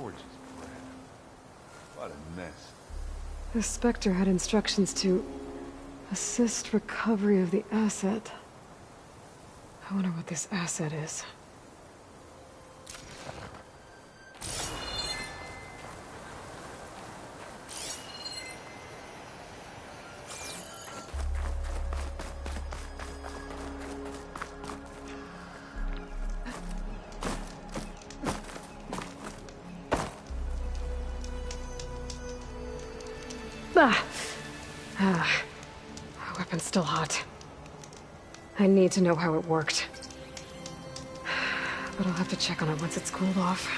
Gorgeous bread. What a mess. The Spectre had instructions to assist recovery of the asset. I wonder what this asset is. My weapon's still hot. I need to know how it worked. But I'll have to check on it once it's cooled off.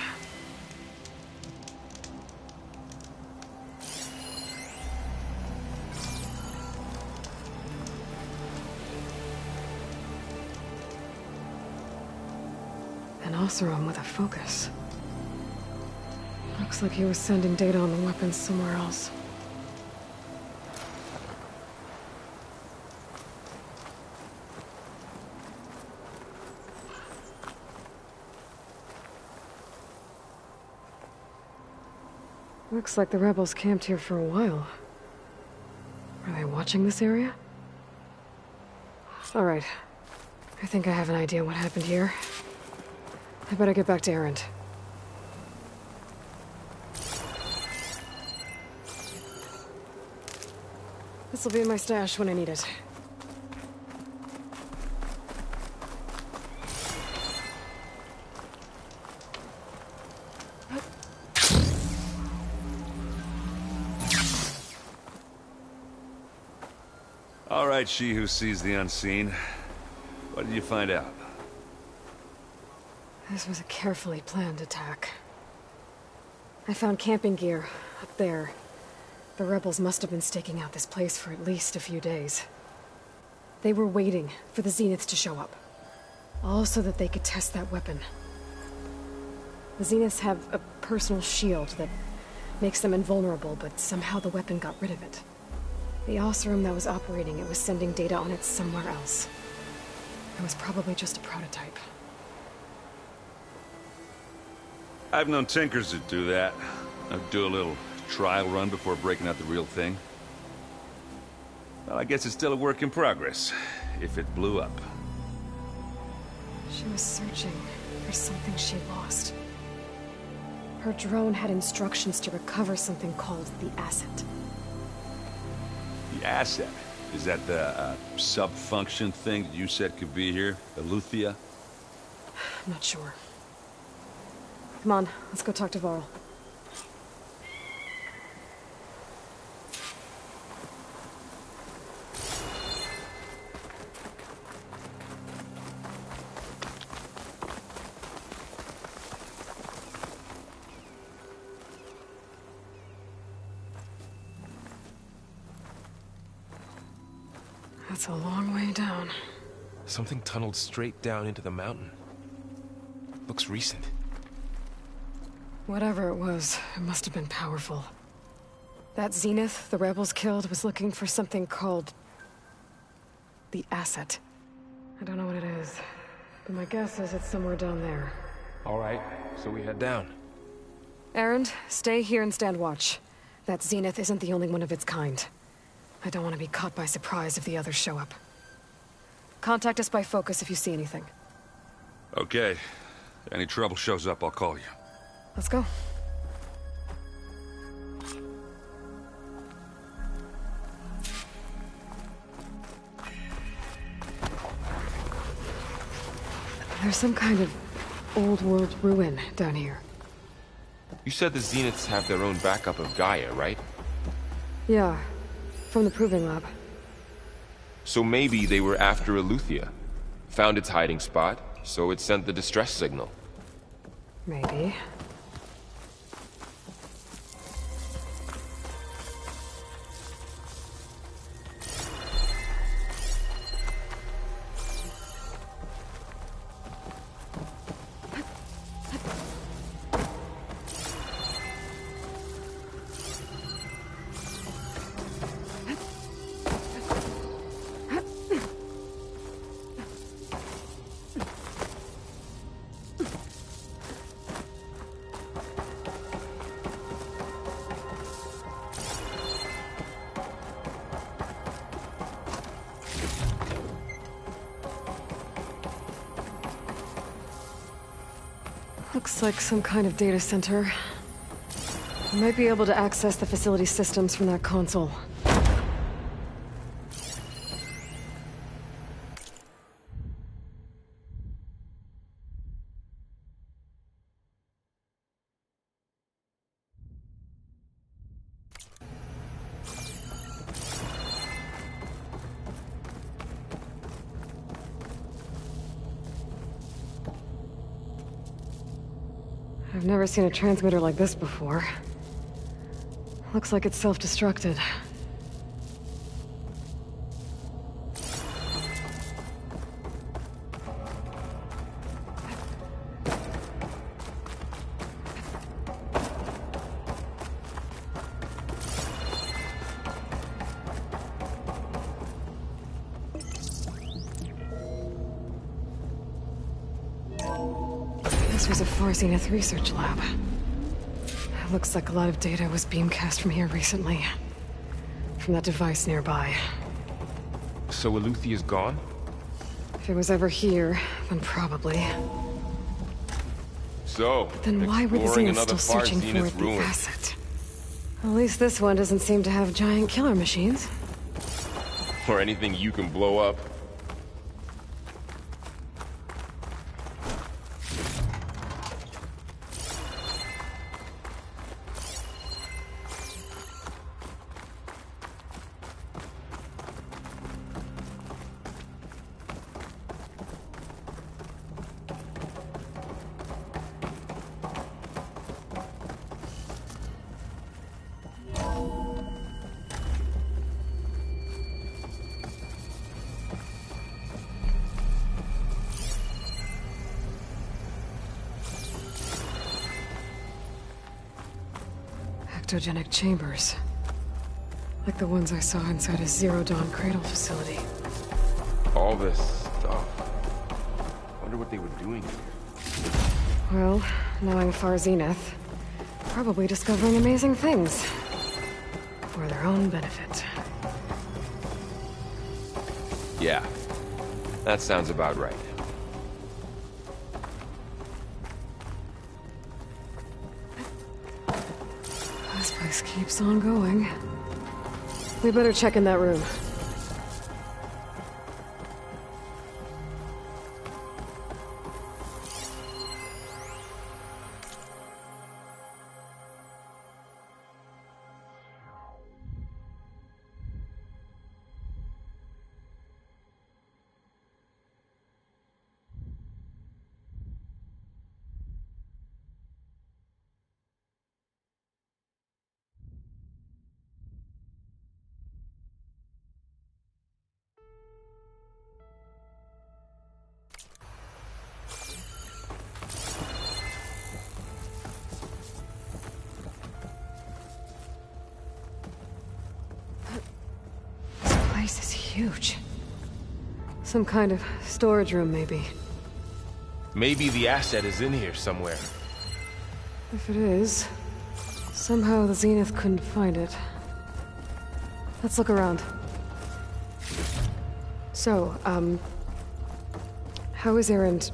An Oseram with a focus. Looks like he was sending data on the weapons somewhere else. Looks like the rebels camped here for a while. Are they watching this area? All right. I think I have an idea what happened here. I better get back to Erend. This'll be in my stash when I need it. All right, she who sees the unseen. What did you find out? This was a carefully planned attack. I found camping gear up there. The rebels must have been staking out this place for at least a few days. They were waiting for the Zeniths to show up. All so that they could test that weapon. The Zeniths have a personal shield that makes them invulnerable, but somehow the weapon got rid of it. The Oseram that was operating it was sending data on it somewhere else. It was probably just a prototype. I've known tinkers that do that. I'd do a little trial run before breaking out the real thing. Well, I guess it's still a work in progress, if it blew up. She was searching for something she lost. Her drone had instructions to recover something called the asset. The asset? Is that the sub-function thing that you said could be here? Eleuthia? I'm not sure. Come on, let's go talk to Varl. That's a long way down. Something tunneled straight down into the mountain. Looks recent. Whatever it was, it must have been powerful. That Zenith the rebels killed was looking for something called the asset. I don't know what it is, but my guess is it's somewhere down there. All right, so we head down. Erend, stay here and stand watch. That Zenith isn't the only one of its kind. I don't want to be caught by surprise if the others show up. Contact us by focus if you see anything. Okay. Any trouble shows up, I'll call you. Let's go. There's some kind of old world ruin down here. You said the Zeniths have their own backup of Gaia, right? Yeah, from the Proving Lab. So maybe they were after Eleuthia. Found its hiding spot, so it sent the distress signal. Maybe. Looks like some kind of data center. We might be able to access the facility systems from that console. I've never seen a transmitter like this before. Looks like it's self-destructed. This was a Far Zenith research lab. It looks like a lot of data was beamcast from here recently. From that device nearby. So Eleuthia's gone? If it was ever here, then probably. So, Then why were the exploring Zeniths another still Far searching Zenith for the ruin. asset? At least this one doesn't seem to have giant killer machines. Or anything you can blow up. Ectogenic chambers. Like the ones I saw inside a Zero Dawn cradle facility. All this stuff. Wonder what they were doing here. Well, knowing Far Zenith, probably discovering amazing things. For their own benefit. Yeah. That sounds about right. This place keeps on going. We better check in that room. This place is huge. Some kind of storage room, maybe. Maybe the asset is in here somewhere. If it is, somehow the Zenith couldn't find it. Let's look around. So, how is Erend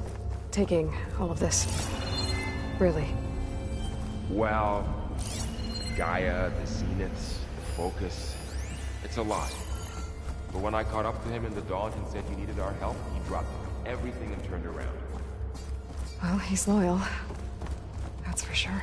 taking all of this? Really? Well, Gaia, the Zeniths, the Focus. It's a lot. But when I caught up to him in the Dawn and said he needed our help, he dropped everything and turned around. Well, he's loyal. That's for sure.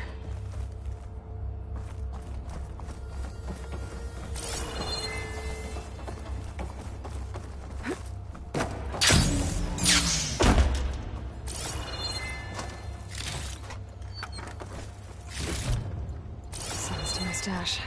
stash.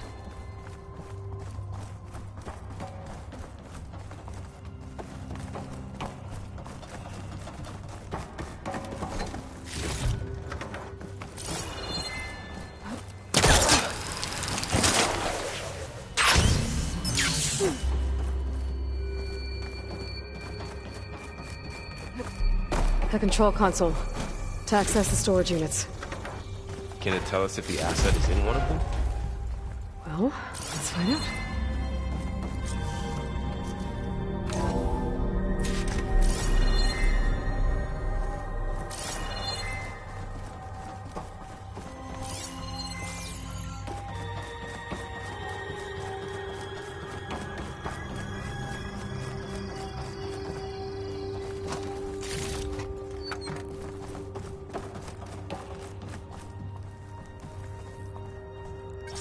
The control console. To access the storage units. Can it tell us if the asset is in one of them? Well, let's find out.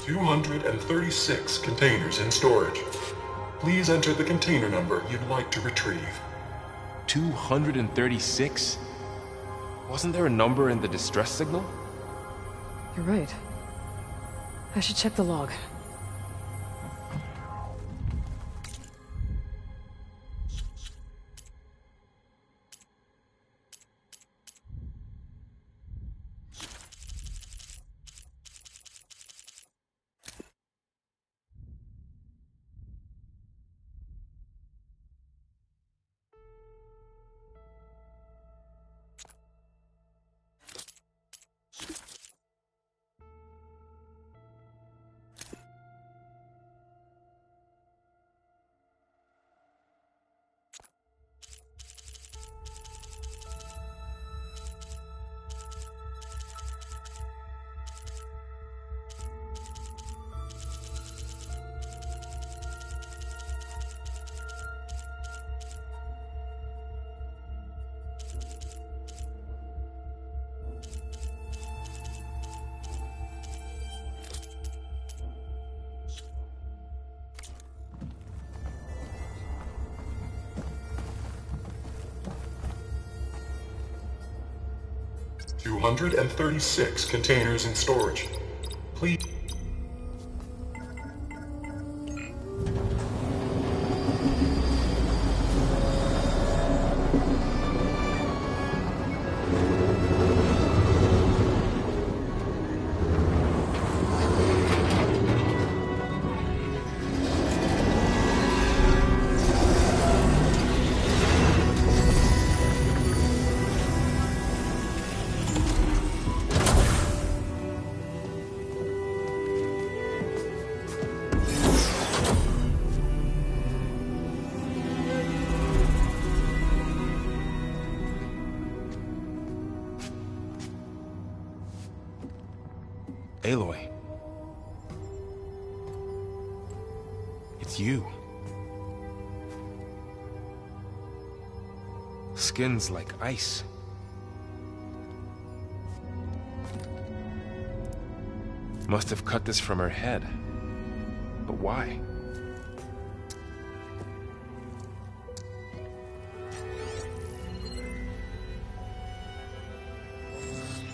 $236 containers in storage. Please enter the container number you'd like to retrieve. 236? Wasn't there a number in the distress signal? You're right. I should check the log. $236 containers in storage. Please. Aloy. It's you. Skin's like ice. Must have cut this from her head. But why?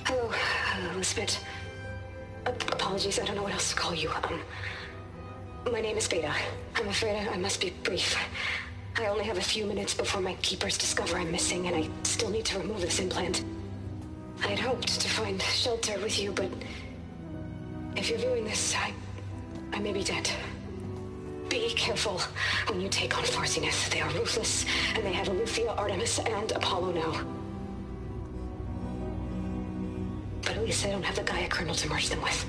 Hello, Elizabeth. Apologies, I don't know what else to call you. My name is Beta. I'm afraid I must be brief. I only have a few minutes before my keepers discover I'm missing, and I still need to remove this implant. I had hoped to find shelter with you, but if you're viewing this, I may be dead. Be careful when you take on Far Zenith. They are ruthless, and they have Aletheia, Artemis, and Apollo now. But at least I don't have the Gaia kernel to merge them with.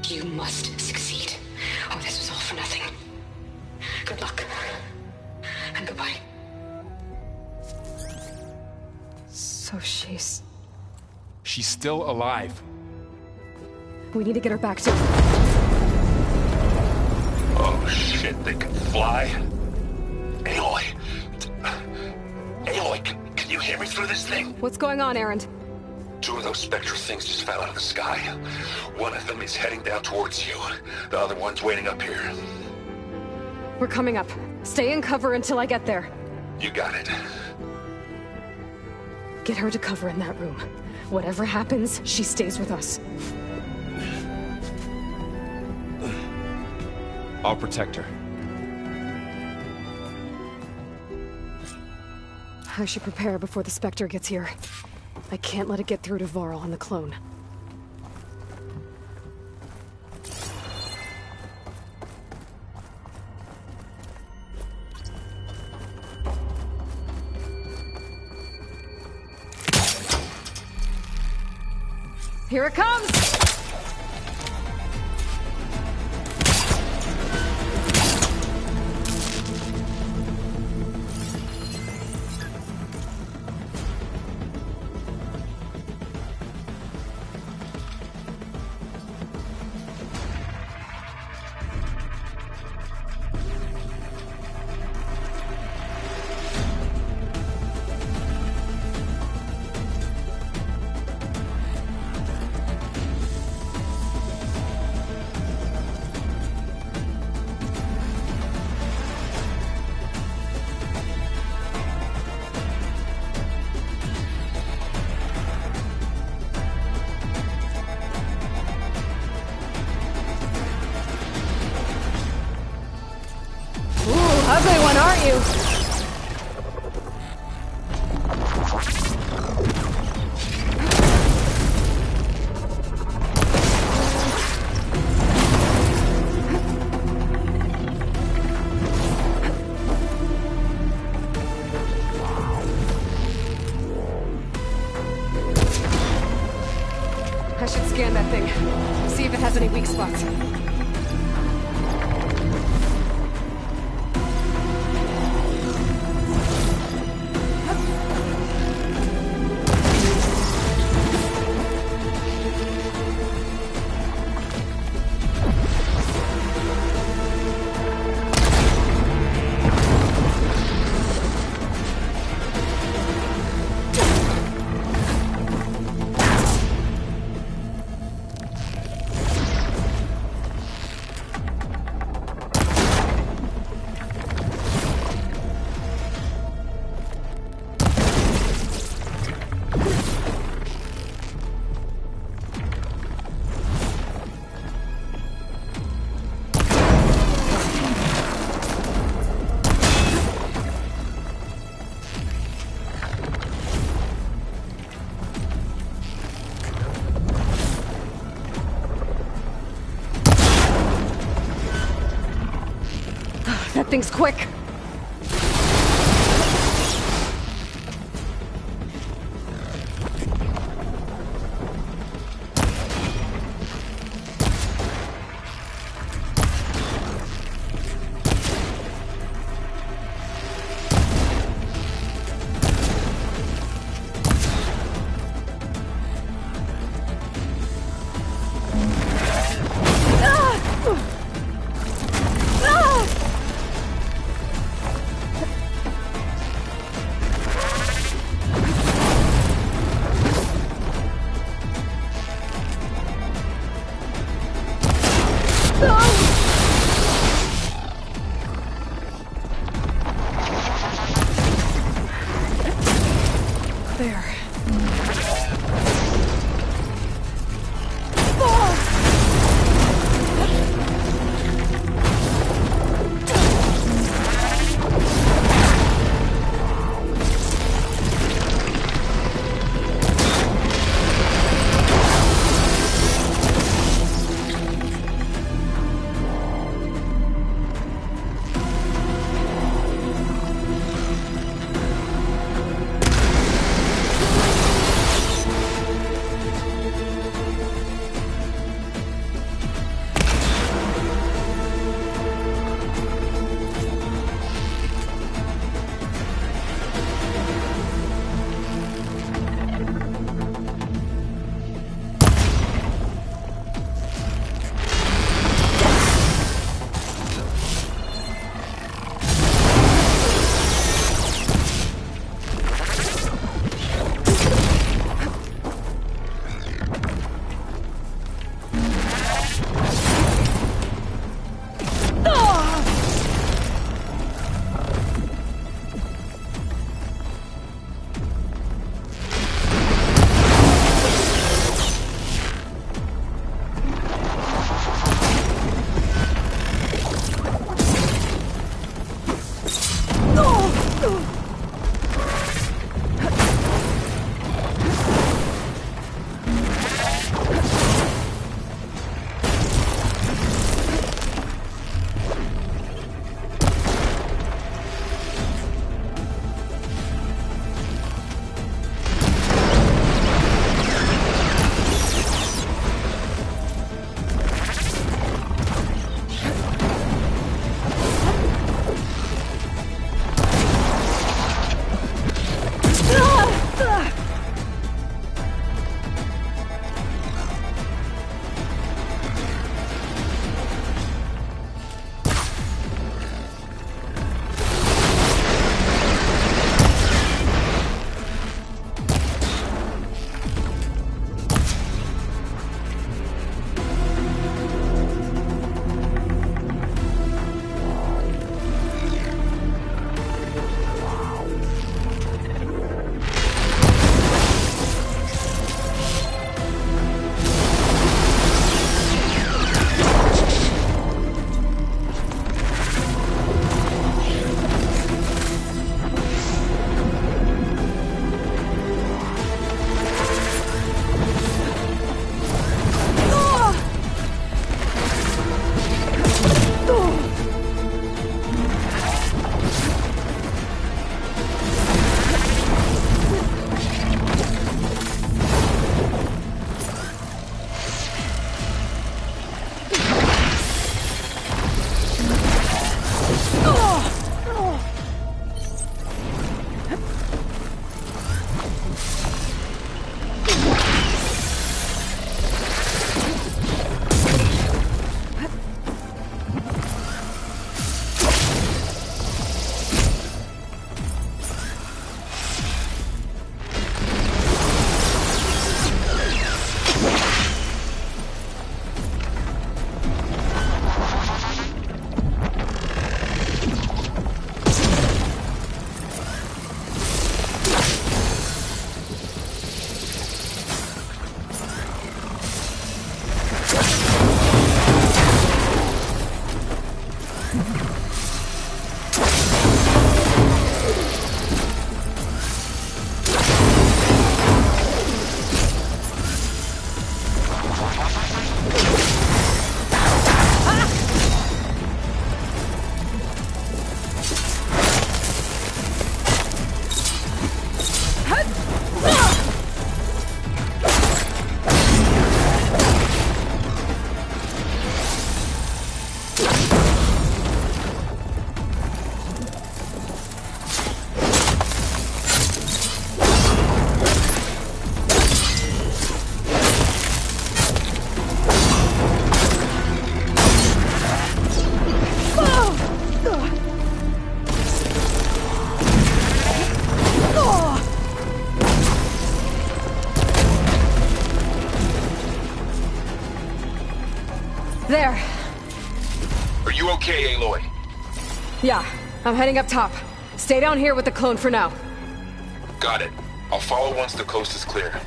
You must succeed, or this was all for nothing. Good luck. And goodbye. So she's... She's still alive. We need to get her back to... Oh shit, they can fly? Aloy! Aloy, can you hear me through this thing? What's going on, Erend? Two of those spectral things just fell out of the sky. One of them is heading down towards you. The other one's waiting up here. We're coming up. Stay in cover until I get there. You got it. Get her to cover in that room. Whatever happens, she stays with us. I'll protect her. I should prepare before the Spectre gets here. I can't let it get through to Varl and the clone. Here it comes! Ugly one, aren't you? I should scan that thing. See if it has any weak spots. That thing's quick! There. Yeah, I'm heading up top. Stay down here with the clone for now. Got it. I'll follow once the coast is clear.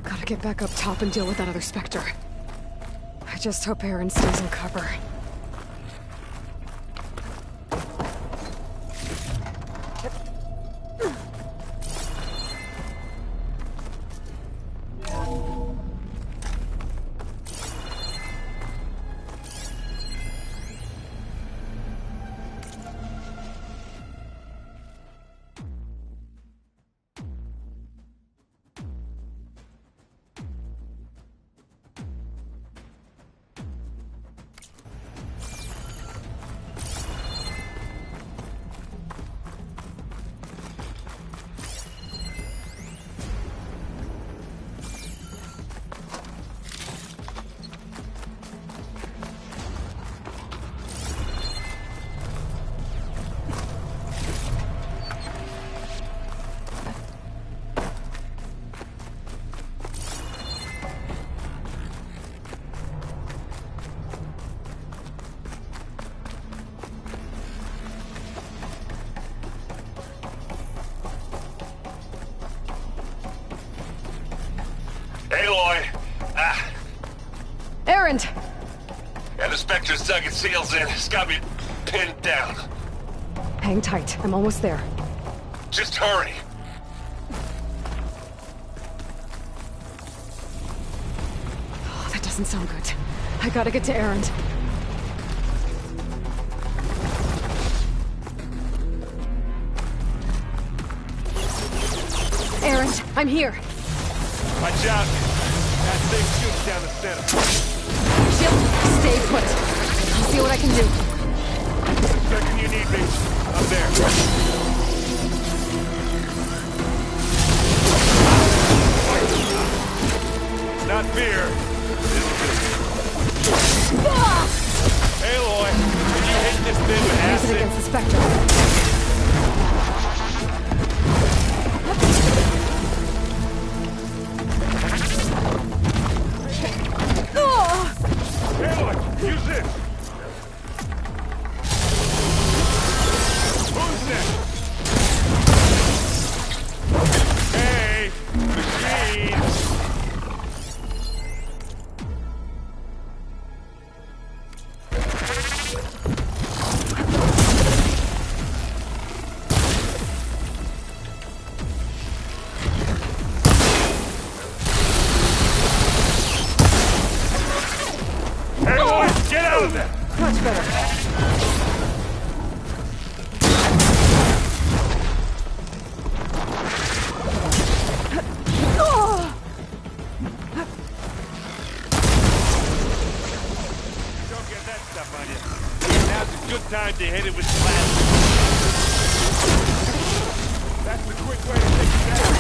Gotta get back up top and deal with that other Spectre. I just hope Aaron stays in cover. Aloy! Erend! Yeah, the Spectre's dug its heels in. It's got me pinned down. Hang tight, I'm almost there. Just hurry. Oh, that doesn't sound good. I gotta get to Erend. Erend, I'm here. Watch out! That thing shoots down the center. Shield, stay put. I'll see what I can do. Second you need me. Up there. Not fear. Aloy, can you hit this thing with Use it acid? against the Spectre. Aloy, use this. Who's next? Hey, machine. Aloy, get out of there. Much better. Don't get that stuff on you. Now's a good time to hit it with plastic. That's the quick way to take it down.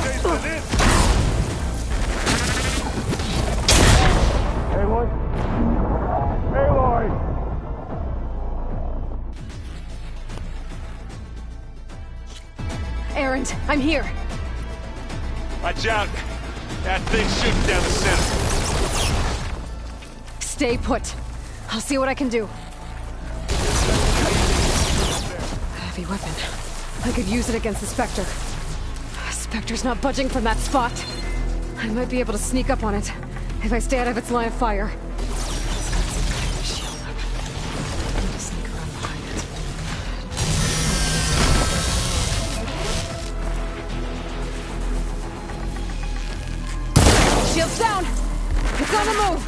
Taste of this. Aloy? Aloy! Erend, I'm here. Watch out! That thing's shooting down the center. Stay put. I'll see what I can do. A heavy weapon. I could use it against the Spectre. Spectre's not budging from that spot. I might be able to sneak up on it if I stay out of its line of fire. Shield up. I need to sneak around behind it. Shield's down! It's on the move!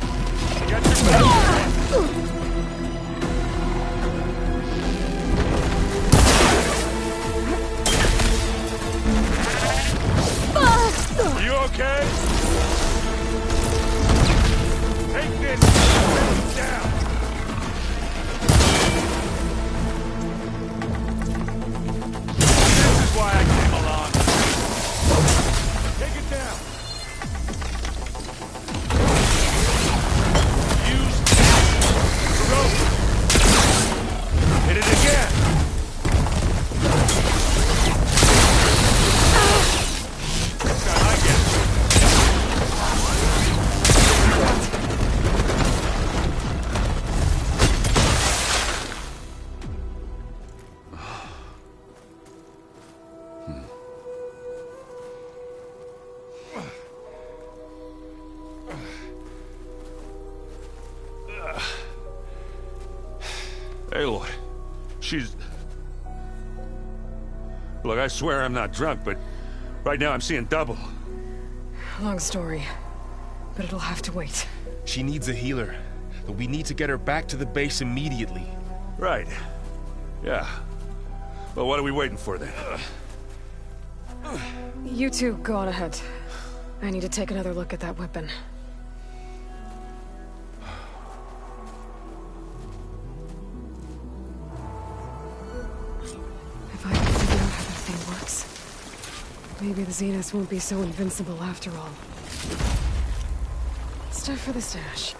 Got your back. You okay? Take this! Take it down! This is why I came along. Take it down! Use She's... Look, I swear I'm not drunk, but right now I'm seeing double. Long story, but it'll have to wait. She needs a healer, but we need to get her back to the base immediately. Right. Yeah. Well, what are we waiting for then? You two go on ahead. I need to take another look at that weapon. If I can figure out how that thing works, maybe the Zeniths won't be so invincible after all. Stuff for the stash.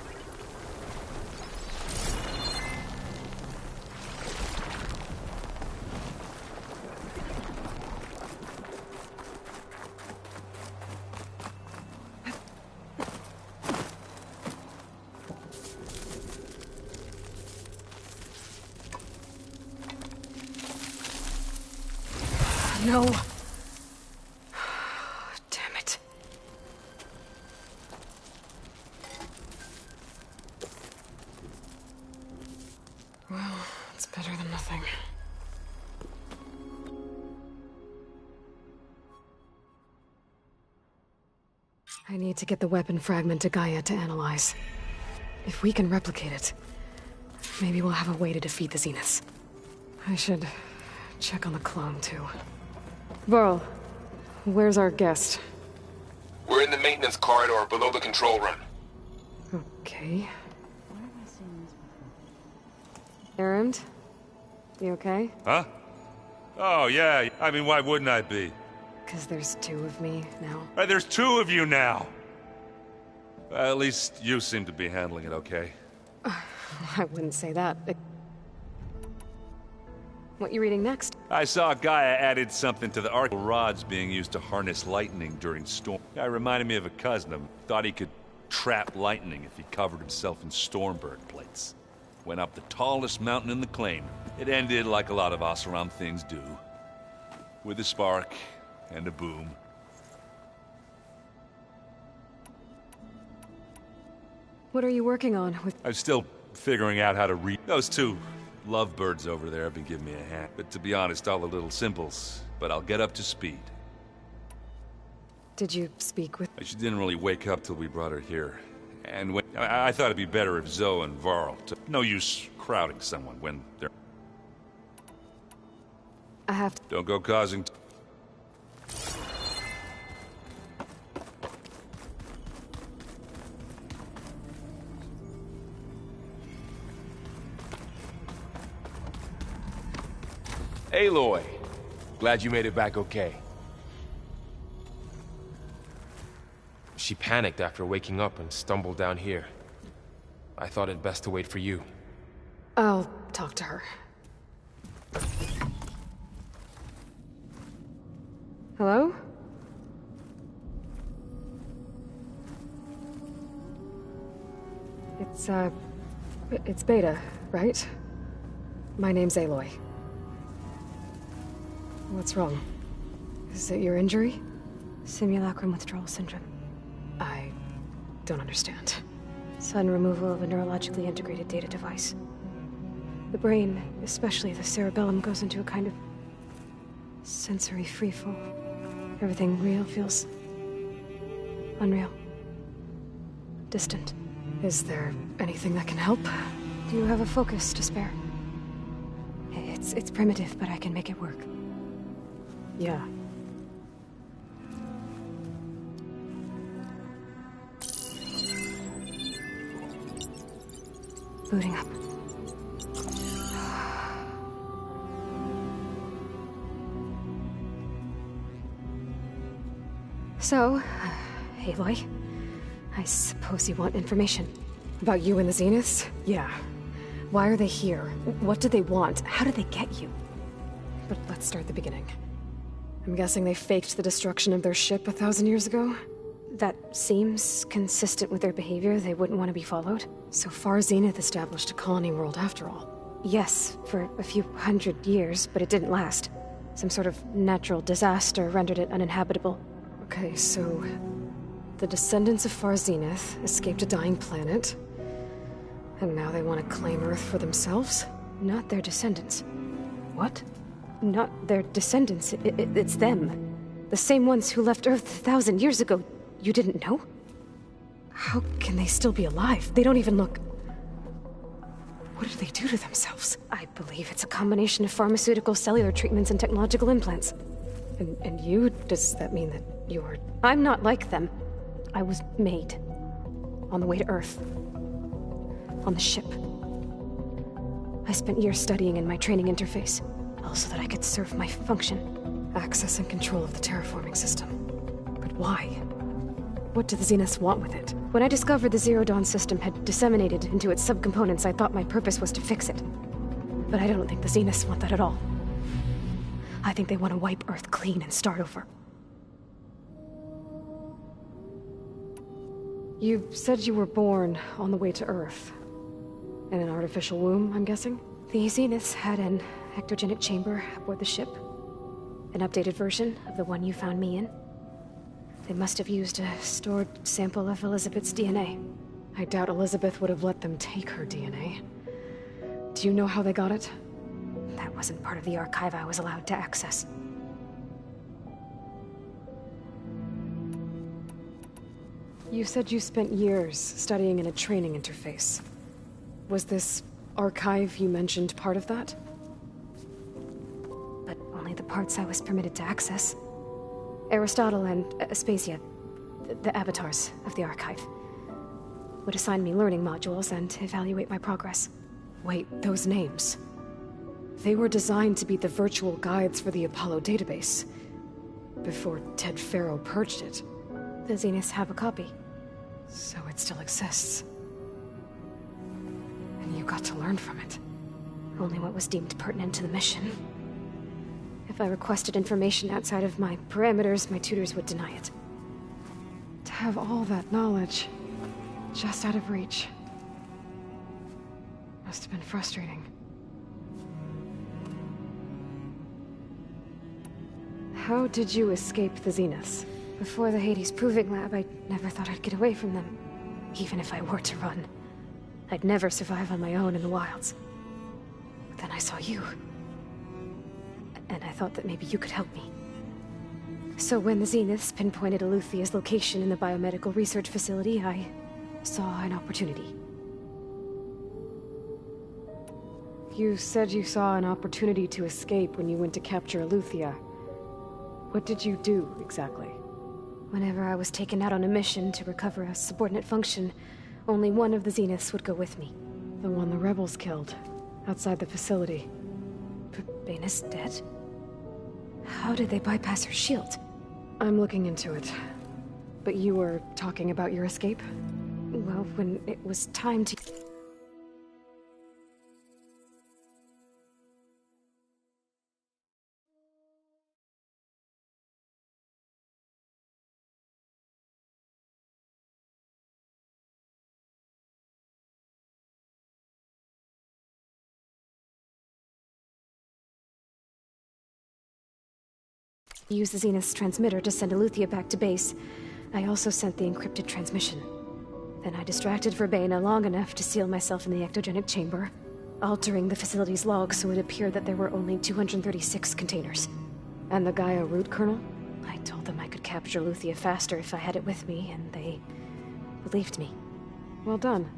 No. Damn it. Well, it's better than nothing. I need to get the weapon fragment to Gaia to analyze. If we can replicate it, maybe we'll have a way to defeat the Zeniths. I should check on the clone, too. Varl, where's our guest? We're in the maintenance corridor below the control room. Okay. Erend? You okay? Huh? Oh, yeah. I mean, why wouldn't I be? 'Cause there's two of me now. Right, there's two of you now! At least you seem to be handling it okay. I wouldn't say that. What you reading next? I saw Gaia added something to the arc rods being used to harness lightning during storm. Guy reminded me of a cousin of him. Thought he could trap lightning if he covered himself in Stormbird plates. Went up the tallest mountain in the claim. It ended like a lot of Oseram things do. With a spark and a boom. What are you working on with... I'm still figuring out how to read. Those two lovebirds over there have been giving me a hand. But to be honest, all the little symbols. But I'll get up to speed. Did you speak with... She didn't really wake up till we brought her here. And when I thought it'd be better if Zoe and Varl... No use crowding someone when they're... I have to... Don't go causing... Aloy, glad you made it back okay. She panicked after waking up and stumbled down here. I thought it best to wait for you. I'll talk to her. Hello? It's Beta, right? My name's Aloy. What's wrong? Is it your injury? Simulacrum withdrawal syndrome. I don't understand. Sudden removal of a neurologically integrated data device. The brain, especially the cerebellum, goes into a kind of sensory freefall. Everything real feels unreal. Distant. Is there anything that can help? Do you have a focus to spare? It's primitive, but I can make it work. Yeah. Booting up. So, Aloy, I suppose you want information. About you and the Zeniths? Yeah. Why are they here? What do they want? How did they get you? But let's start at the beginning. I'm guessing they faked the destruction of their ship 1,000 years ago? That seems consistent with their behavior. They wouldn't want to be followed. So Far Zenith established a colony world after all. Yes, for a few hundred years, but it didn't last. Some sort of natural disaster rendered it uninhabitable. Okay, so... the descendants of Far Zenith escaped a dying planet, and now they want to claim Earth for themselves? Not their descendants. What? Not their descendants. It's them. The same ones who left Earth 1,000 years ago. You didn't know? How can they still be alive? They don't even look... What do they do to themselves? I believe it's a combination of pharmaceutical, cellular treatments, and technological implants. And you? Does that mean that you're... I'm not like them. I was made. On the way to Earth. On the ship. I spent years studying in my training interface, all so that I could serve my function. Access and control of the terraforming system. But why? What do the Zeniths want with it? When I discovered the Zero Dawn system had disseminated into its subcomponents, I thought my purpose was to fix it. But I don't think the Zeniths want that at all. I think they want to wipe Earth clean and start over. You said you were born on the way to Earth. In an artificial womb, I'm guessing? The Zeniths had an ectogenic chamber aboard the ship. An updated version of the one you found me in. They must have used a stored sample of Elizabeth's DNA. I doubt Elizabeth would have let them take her DNA. Do you know how they got it? That wasn't part of the archive I was allowed to access. You said you spent years studying in a training interface. Was this archive you mentioned part of that? But only the parts I was permitted to access. Aristotle and Aspasia, the avatars of the archive, would assign me learning modules and evaluate my progress. Wait, those names. They were designed to be the virtual guides for the Apollo database. Before Ted Faro purged it. The Zeniths have a copy. So it still exists. And you got to learn from it. Only what was deemed pertinent to the mission. If I requested information outside of my parameters, my tutors would deny it. To have all that knowledge, just out of reach. Must have been frustrating. How did you escape the Zeniths? Before the Hades Proving Lab, I never thought I'd get away from them. Even if I were to run. I'd never survive on my own in the wilds. But then I saw you. And I thought that maybe you could help me. So when the Zeniths pinpointed Eluthia's location in the biomedical research facility, I saw an opportunity. You said you saw an opportunity to escape when you went to capture Eluthia. What did you do, exactly? Whenever I was taken out on a mission to recover a subordinate function, only one of the Zeniths would go with me. The one the rebels killed, outside the facility. Baina's dead? How did they bypass her shield? I'm looking into it. But you were talking about your escape? Well, when it was time to... use the Zenith's transmitter to send Eluthia back to base. I also sent the encrypted transmission. Then I distracted Verbaina long enough to seal myself in the ectogenic chamber, altering the facility's log so it appeared that there were only 236 containers. And the Gaia root kernel? I told them I could capture Eluthia faster if I had it with me, and they believed me. Well done.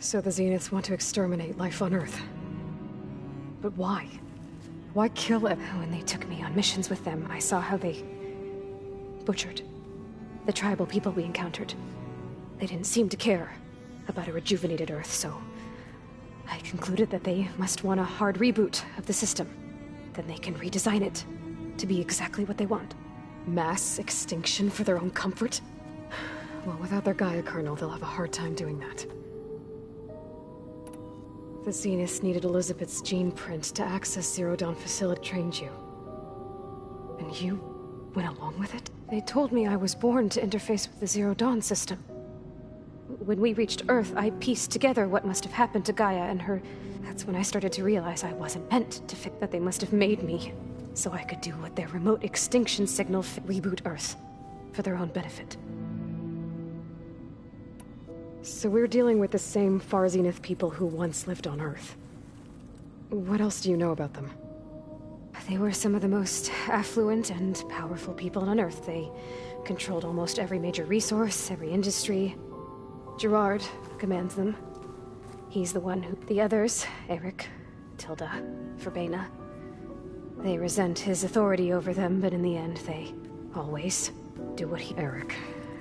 So the Zeniths want to exterminate life on Earth. But why? Why kill it? When they took me on missions with them, I saw how they butchered the tribal people we encountered. They didn't seem to care about a rejuvenated Earth, so I concluded that they must want a hard reboot of the system. Then they can redesign it to be exactly what they want. Mass extinction for their own comfort? Well, without their Gaia kernel, they'll have a hard time doing that. The Zeniths needed Elizabeth's gene print to access Zero Dawn facility trained you. And you went along with it? They told me I was born to interface with the Zero Dawn system. When we reached Earth, I pieced together what must have happened to Gaia and her. That's when I started to realize I wasn't meant to fit, that they must have made me so I could do what their remote extinction signal reboot Earth for their own benefit. So we're dealing with the same Far Zenith people who once lived on Earth. What else do you know about them? They were some of the most affluent and powerful people on Earth. They controlled almost every major resource, every industry. Gerard commands them. He's the one who... The others, Eric, Tilda, Verbena, they resent his authority over them, but in the end, they always do what he... Eric.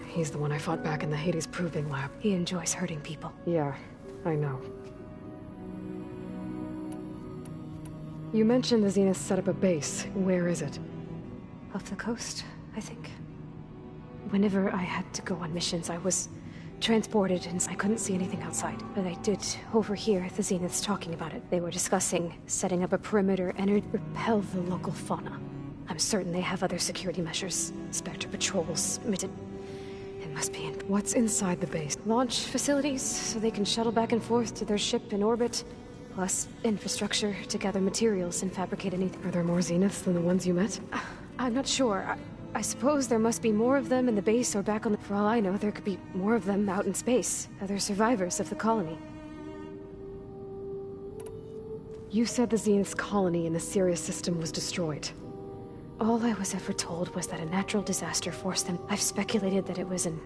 He's the one I fought back in the Hades Proving Lab. He enjoys hurting people. Yeah, I know. You mentioned the Zenith set up a base. Where is it? Off the coast, I think. Whenever I had to go on missions, I was transported and I couldn't see anything outside. But I did overhear the Zeniths talking about it. They were discussing setting up a perimeter and it'd repel the local fauna. I'm certain they have other security measures. Spectre patrols, It must be in... What's inside the base? Launch facilities, so they can shuttle back and forth to their ship in orbit. Plus, infrastructure to gather materials and fabricate anything. Are there more Zeniths than the ones you met? I'm not sure. I suppose there must be more of them in the base or back on the... For all I know, there could be more of them out in space. Other survivors of the colony. You said the Zenith's colony in the Sirius system was destroyed. All I was ever told was that a natural disaster forced them. I've speculated that it was an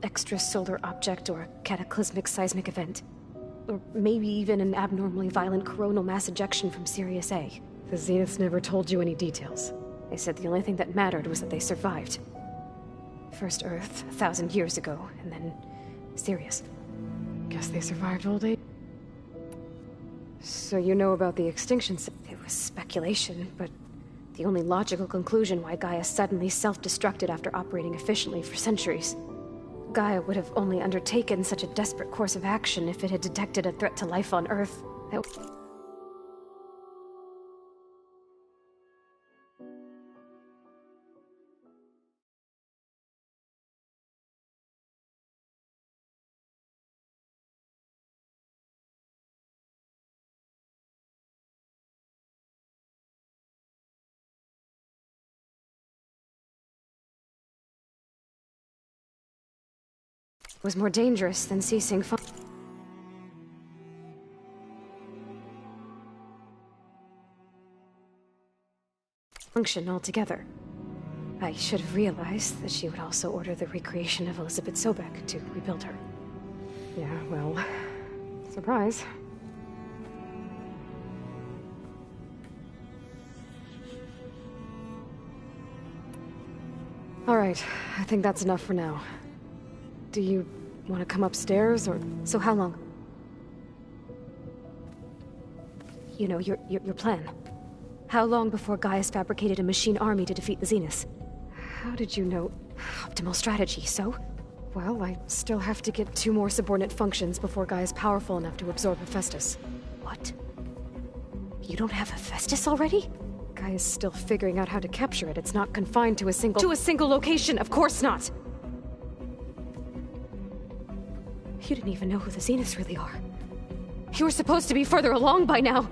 extrasolar object or a cataclysmic seismic event. Or maybe even an abnormally violent coronal mass ejection from Sirius A. The Zeniths never told you any details. They said the only thing that mattered was that they survived. First Earth, 1,000 years ago, and then Sirius. Guess they survived old age. So you know about the extinction... It was speculation, but the only logical conclusion why Gaia suddenly self-destructed after operating efficiently for centuries. Gaia would have only undertaken such a desperate course of action if it had detected a threat to life on Earth. That was more dangerous than ceasing function altogether. I should have realized that she would also order the recreation of Elizabeth Sobek to rebuild her. Yeah, well... surprise. Alright, I think that's enough for now. Do you want to come upstairs, or... So how long? You know, your plan. How long before Gaia's fabricated a machine army to defeat the Zeniths? How did you know? Optimal strategy, so? Well, I still have to get 2 more subordinate functions before Gaia's powerful enough to absorb Hephaestus. What? You don't have Hephaestus already? Gaia's still figuring out how to capture it. It's not confined to a single... To a single location! Of course not! You didn't even know who the Zeniths really are. You were supposed to be further along by now.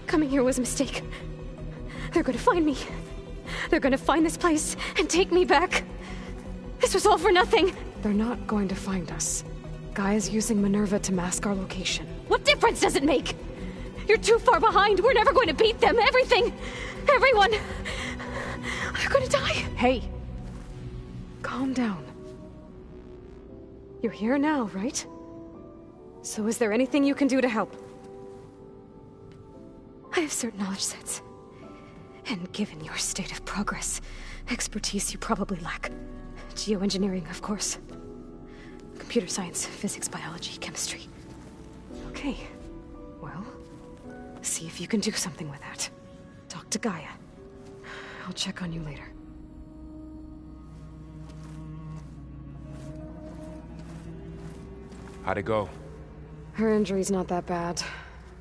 Coming here was a mistake. They're gonna find me. They're gonna find this place and take me back. This was all for nothing. They're not going to find us. Gaia's using Minerva to mask our location. What difference does it make? You're too far behind. We're never going to beat them. Everything. Everyone. They're gonna die. Hey. Calm down. You're here now, right? So is there anything you can do to help? I have certain knowledge sets. And given your state of progress, expertise you probably lack. Geoengineering, of course. Computer science, physics, biology, chemistry. Okay. Well, see if you can do something with that. Talk to Gaia. I'll check on you later. How'd it go? Her injury's not that bad,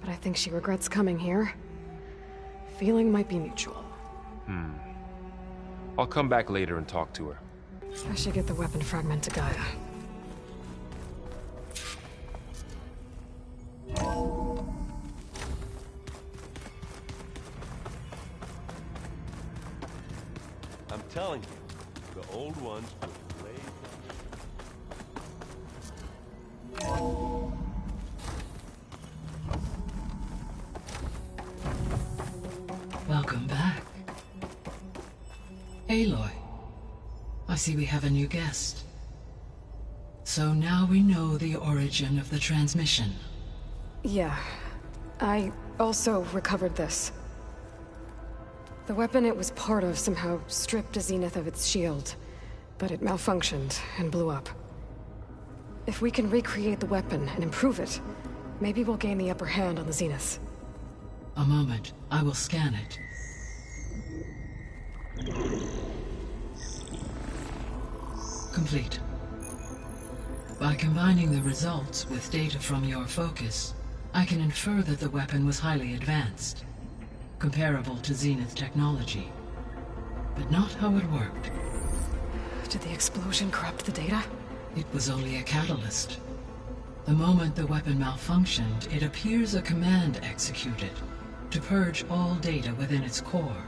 but I think she regrets coming here. Feeling might be mutual. I'll come back later and talk to her. I should get the weapon fragment to Gaia. I'm telling you, the old ones will lay down. Aloy, I see we have a new guest. So now we know the origin of the transmission. Yeah. I also recovered this. The weapon it was part of somehow stripped a Zenith of its shield, but it malfunctioned and blew up. If we can recreate the weapon and improve it, maybe we'll gain the upper hand on the Zeniths. A moment. I will scan it. Complete. By combining the results with data from your focus, I can infer that the weapon was highly advanced, comparable to Zenith technology, but not how it worked. Did the explosion corrupt the data? It was only a catalyst. The moment the weapon malfunctioned, it appears a command executed to purge all data within its core.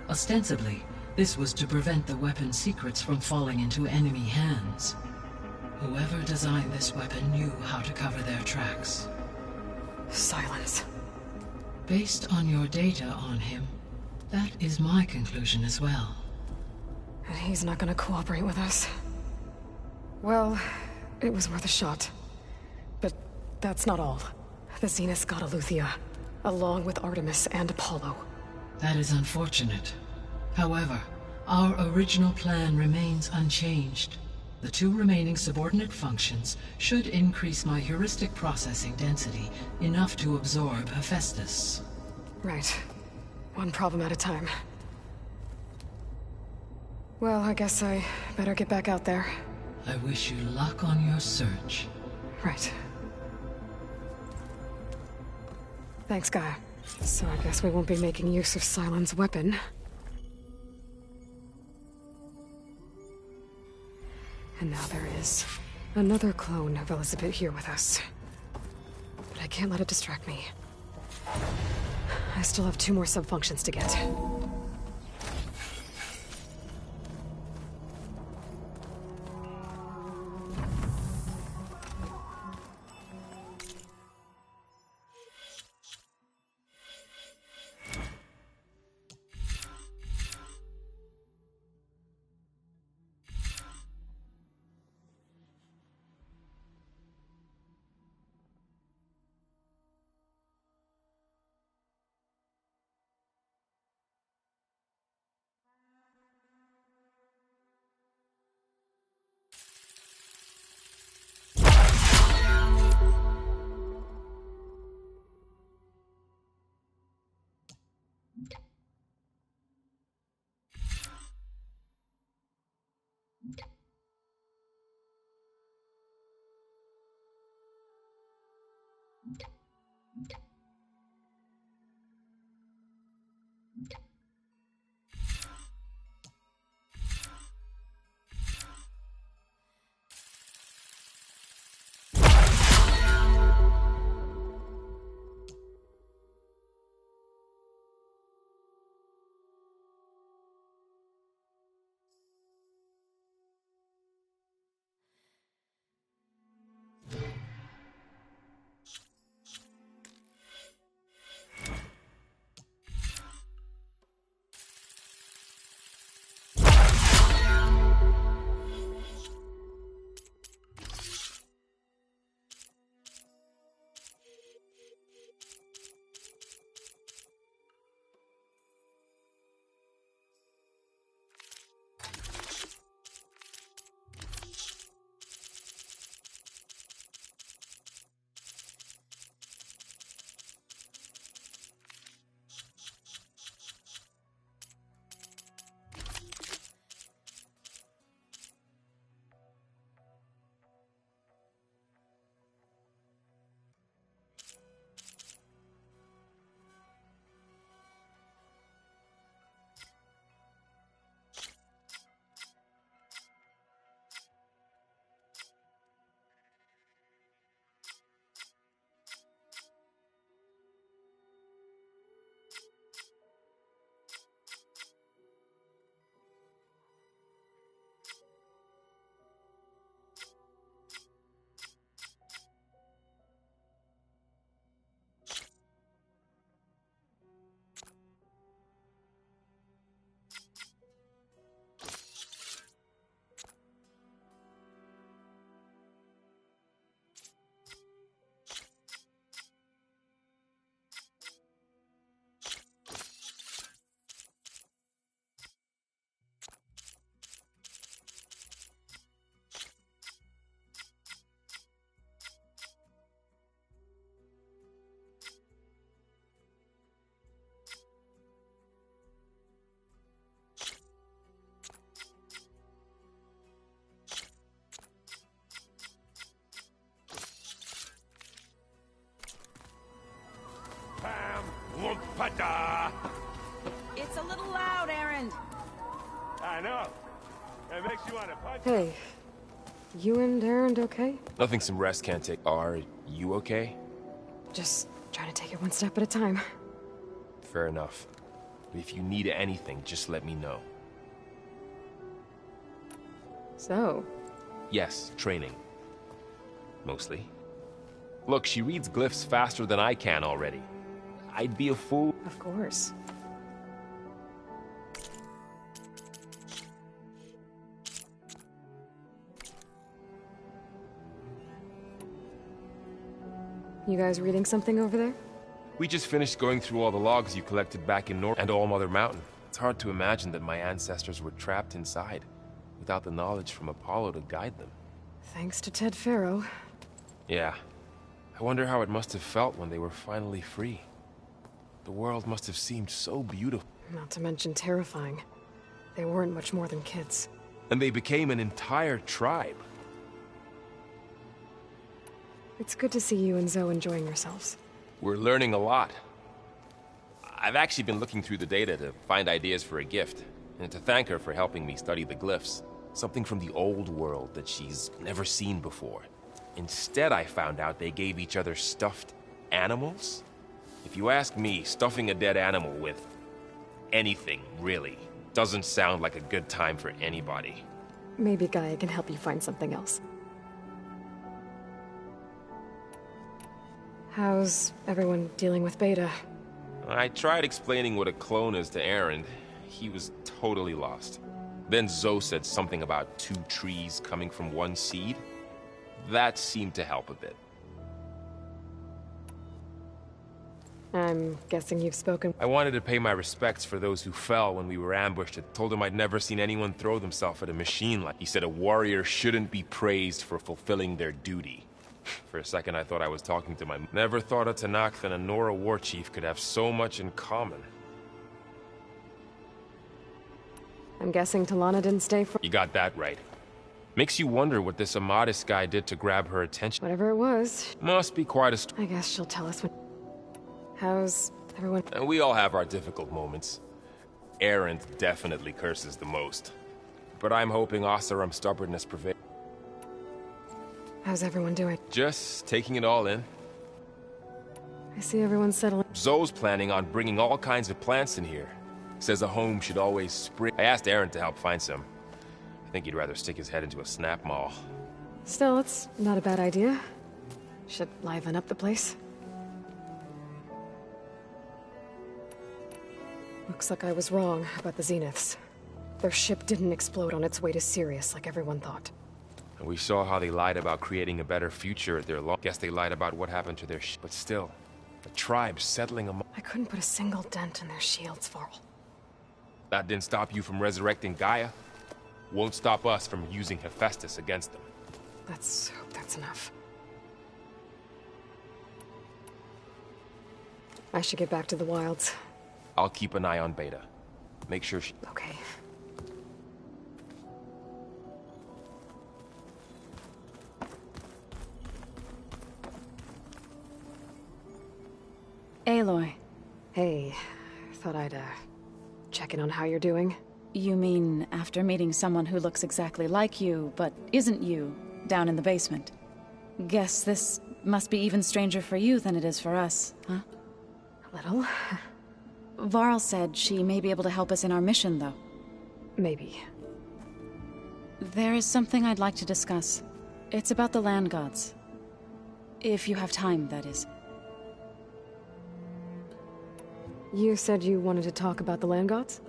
Ostensibly, this was to prevent the weapon's secrets from falling into enemy hands. Whoever designed this weapon knew how to cover their tracks. Silence. Based on your data on him, that is my conclusion as well. And he's not gonna cooperate with us. Well, it was worth a shot. But that's not all. The Zeniths got Eleuthia, along with Artemis and Apollo. That is unfortunate. However, our original plan remains unchanged. The 2 remaining subordinate functions should increase my heuristic processing density enough to absorb Hephaestus. Right. One problem at a time. Well, I guess I better get back out there. I wish you luck on your search. Right. Thanks, Gaia. So I guess we won't be making use of Sylens' weapon. And now there is another clone of Elizabeth here with us. But I can't let it distract me. I still have 2 more sub-functions to get. Pata! It's a little loud, Aaron. I know. It makes you want to punch. Hey, you and Aaron okay? Nothing some rest can't take. Are you okay? Just trying to take it one step at a time. Fair enough. If you need anything, just let me know. So? Yes, training. Mostly. Look, she reads glyphs faster than I can already. I'd be a fool. Of course. You guys reading something over there? We just finished going through all the logs you collected back in North and All Mother Mountain. It's hard to imagine that my ancestors were trapped inside, without the knowledge from Apollo to guide them. Thanks to Ted Faro. Yeah. I wonder how it must have felt when they were finally free. The world must have seemed so beautiful. Not to mention terrifying. They weren't much more than kids. And they became an entire tribe. It's good to see you and Zoe enjoying yourselves. We're learning a lot. I've actually been looking through the data to find ideas for a gift, and to thank her for helping me study the glyphs. Something from the old world that she's never seen before. Instead, I found out they gave each other stuffed animals. If you ask me, stuffing a dead animal with anything, really, doesn't sound like a good time for anybody. Maybe Gaia can help you find something else. How's everyone dealing with Beta? I tried explaining what a clone is to Aaron. He was totally lost. Then Zoe said something about 2 trees coming from 1 seed. That seemed to help a bit. I'm guessing you've spoken... I wanted to pay my respects for those who fell when we were ambushed. I told him I'd never seen anyone throw themselves at a machine like... He said a warrior shouldn't be praised for fulfilling their duty. For a second I thought I was talking to my... Never thought a Tenakth and a Nora war chief could have so much in common. I'm guessing Talana didn't stay for... You got that right. Makes you wonder what this Amadis guy did to grab her attention. Whatever it was. Must be quite a I guess she'll tell us when... How's everyone... And we all have our difficult moments. Aaron definitely curses the most. But I'm hoping Oseram's stubbornness prevails. How's everyone doing? Just taking it all in. I see everyone settling. Zoe's planning on bringing all kinds of plants in here. Says a home should always spring. I asked Aaron to help find some. I think he'd rather stick his head into a snap maul. Still, it's not a bad idea. Should liven up the place. Looks like I was wrong about the Zeniths. Their ship didn't explode on its way to Sirius like everyone thought. And we saw how they lied about creating a better future at their law. Guess they lied about what happened to their ship. But still, the tribe settling among... I couldn't put a single dent in their shields, Varl. That didn't stop you from resurrecting Gaia. Won't stop us from using Hephaestus against them. Let's hope that's enough. I should get back to the wilds. I'll keep an eye on Beta. Make sure she... Okay. Aloy. Hey, thought I'd, check in on how you're doing. You mean after meeting someone who looks exactly like you, but isn't you, down in the basement? Guess this must be even stranger for you than it is for us, huh? A little. Varl said she may be able to help us in our mission, though. Maybe. There is something I'd like to discuss. It's about the land gods. If you have time, that is. You said you wanted to talk about the land gods?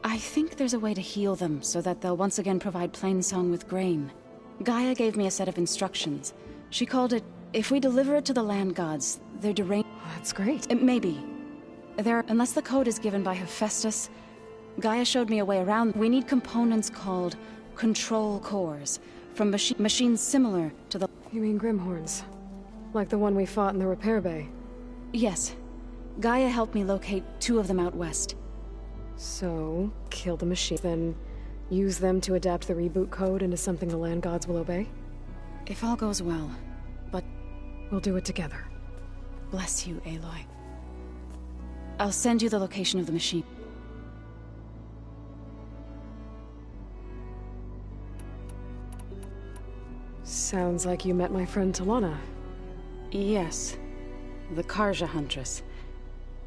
I think there's a way to heal them so that they'll once again provide Plainsong with grain. Gaia gave me a set of instructions. She called it, if we deliver it to the land gods, they're deranged. That's great. Maybe. Unless the code is given by Hephaestus, Gaia showed me a way around. We need components called control cores, from machines similar to the... You mean Grimhorns? Like the one we fought in the repair bay? Yes. Gaia helped me locate 2 of them out west. So, kill the machine, then use them to adapt the reboot code into something the land gods will obey? If all goes well, but... We'll do it together. Bless you, Aloy. I'll send you the location of the machine. Sounds like you met my friend Talana. Yes. The Karja Huntress.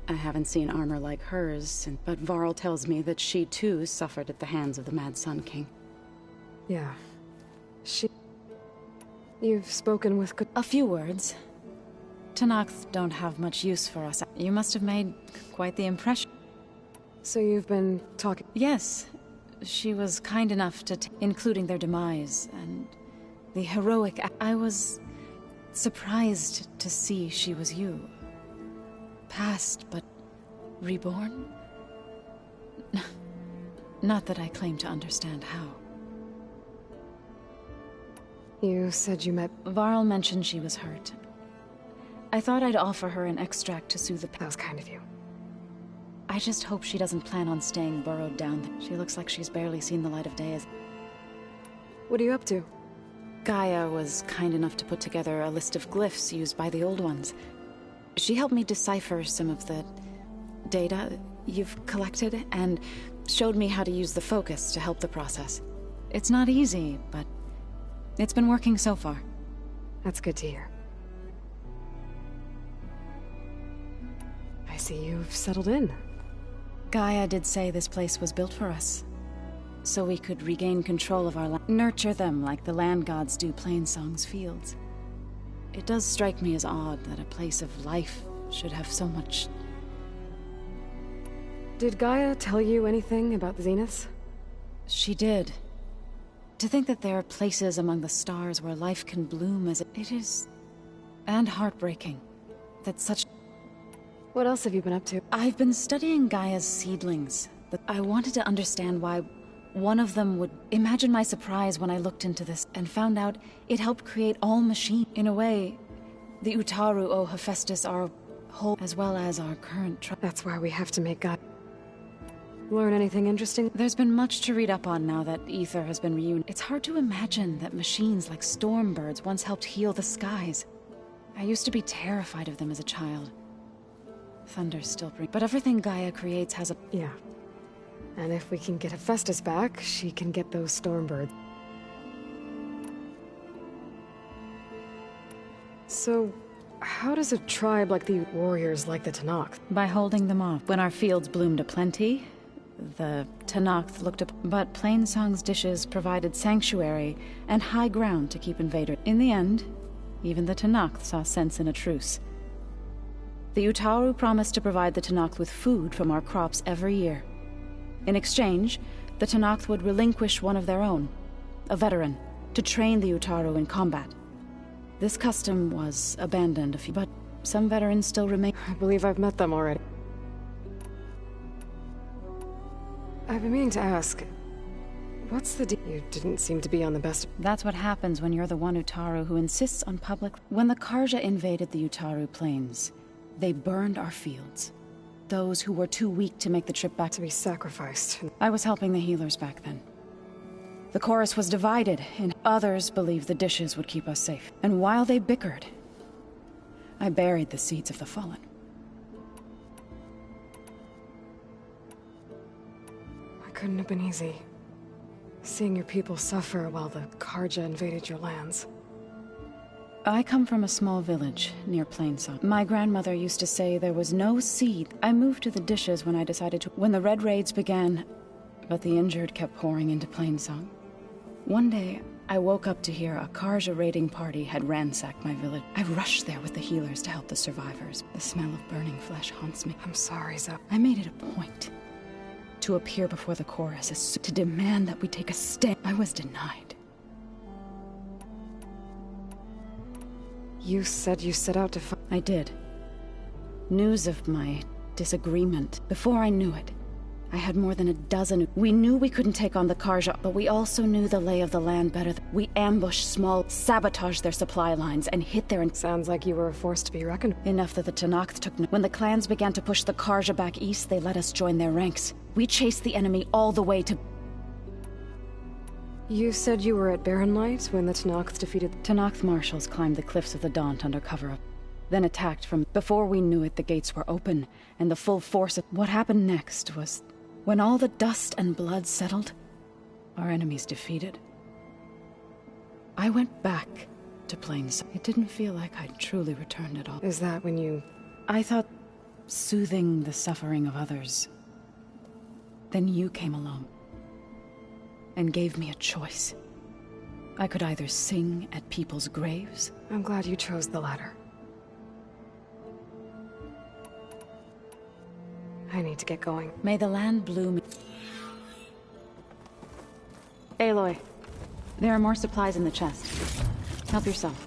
I haven't seen armor like hers, but Varl tells me that she too suffered at the hands of the Mad Sun King. Yeah. You've spoken with a few words. Tenakth don't have much use for us. You must have made quite the impression. So you've been talking? Yes. She was kind enough to including their demise, and the heroic I was surprised to see she was you. Past, but reborn? Not that I claim to understand how. You said you met... Varl mentioned she was hurt. I thought I'd offer her an extract to soothe the pain. That was kind of you. I just hope she doesn't plan on staying burrowed down. She looks like she's barely seen the light of day as... What are you up to? Gaia was kind enough to put together a list of glyphs used by the Old Ones. She helped me decipher some of the data you've collected, and showed me how to use the focus to help the process. It's not easy, but it's been working so far. That's good to hear. I see you've settled in. Gaia did say this place was built for us, so we could regain control of our land, nurture them like the land gods do Plainsong's fields. It does strike me as odd that a place of life should have so much... Did Gaia tell you anything about the Zeniths? She did. To think that there are places among the stars where life can bloom as it is... and heartbreaking. That such... What else have you been up to? I've been studying Gaia's seedlings. I wanted to understand why one of them would... Imagine my surprise when I looked into this and found out it helped create all machines. In a way, the Utaru o Hephaestus are whole, as well as our current That's why we have to make Gaia... Learn anything interesting? There's been much to read up on now that Aether has been reunited. It's hard to imagine that machines like Stormbirds once helped heal the skies. I used to be terrified of them as a child. Thunder still brings... But everything Gaia creates has a... Yeah. And if we can get Hephaestus back, she can get those Stormbirds. So, how does a tribe like the warriors like the Tenakth? By holding them off. When our fields bloomed aplenty, the Tenakth looked up, but Plainsong's dishes provided sanctuary and high ground to keep invaders. In the end, even the Tenakth saw sense in a truce. The Utaru promised to provide the Tenakth with food from our crops every year. In exchange, the Tenakth would relinquish one of their own, a veteran, to train the Utaru in combat. This custom was abandoned a few, but some veterans still remain. I believe I've met them already. I've been meaning to ask, what's the deal? You didn't seem to be on the best... That's what happens when you're the one Utaru who insists on public... When the Karja invaded the Utaru plains, they burned our fields. Those who were too weak to make the trip back... To be sacrificed. I was helping the healers back then. The chorus was divided, and others believed the dishes would keep us safe. And while they bickered, I buried the seeds of the fallen. It couldn't have been easy. Seeing your people suffer while the Karja invaded your lands. I come from a small village near Plainsong. My grandmother used to say there was no seed. I moved to the dishes when I decided to... When the Red Raids began, but the injured kept pouring into Plainsong. One day, I woke up to hear a Karja raiding party had ransacked my village. I rushed there with the healers to help the survivors. The smell of burning flesh haunts me. I'm sorry, Zep. I made it a point to appear before the chorus to demand that we take a stand. I was denied. You said you set out to find... I did. News of my disagreement. Before I knew it, I had more than a dozen. We knew we couldn't take on the Karja, but we also knew the lay of the land better. We ambushed small, sabotaged their supply lines, and hit their... Sounds like you were a force to be reckoned with. Enough that the Tenakth took... When the clans began to push the Karja back east, they let us join their ranks. We chased the enemy all the way to... You said you were at Barren Light when the Tenakth defeated... Tenakth marshals climbed the cliffs of the Daunt under cover of... then attacked from... Before we knew it, the gates were open, and the full force of... What happened next was... When all the dust and blood settled, our enemies defeated. I went back to Plains. It didn't feel like I'd truly returned at all. Is that when you... I thought soothing the suffering of others. Then you came along and gave me a choice. I could either sing at people's graves... I'm glad you chose the latter. I need to get going. May the land bloom... Aloy, there are more supplies in the chest. Help yourself.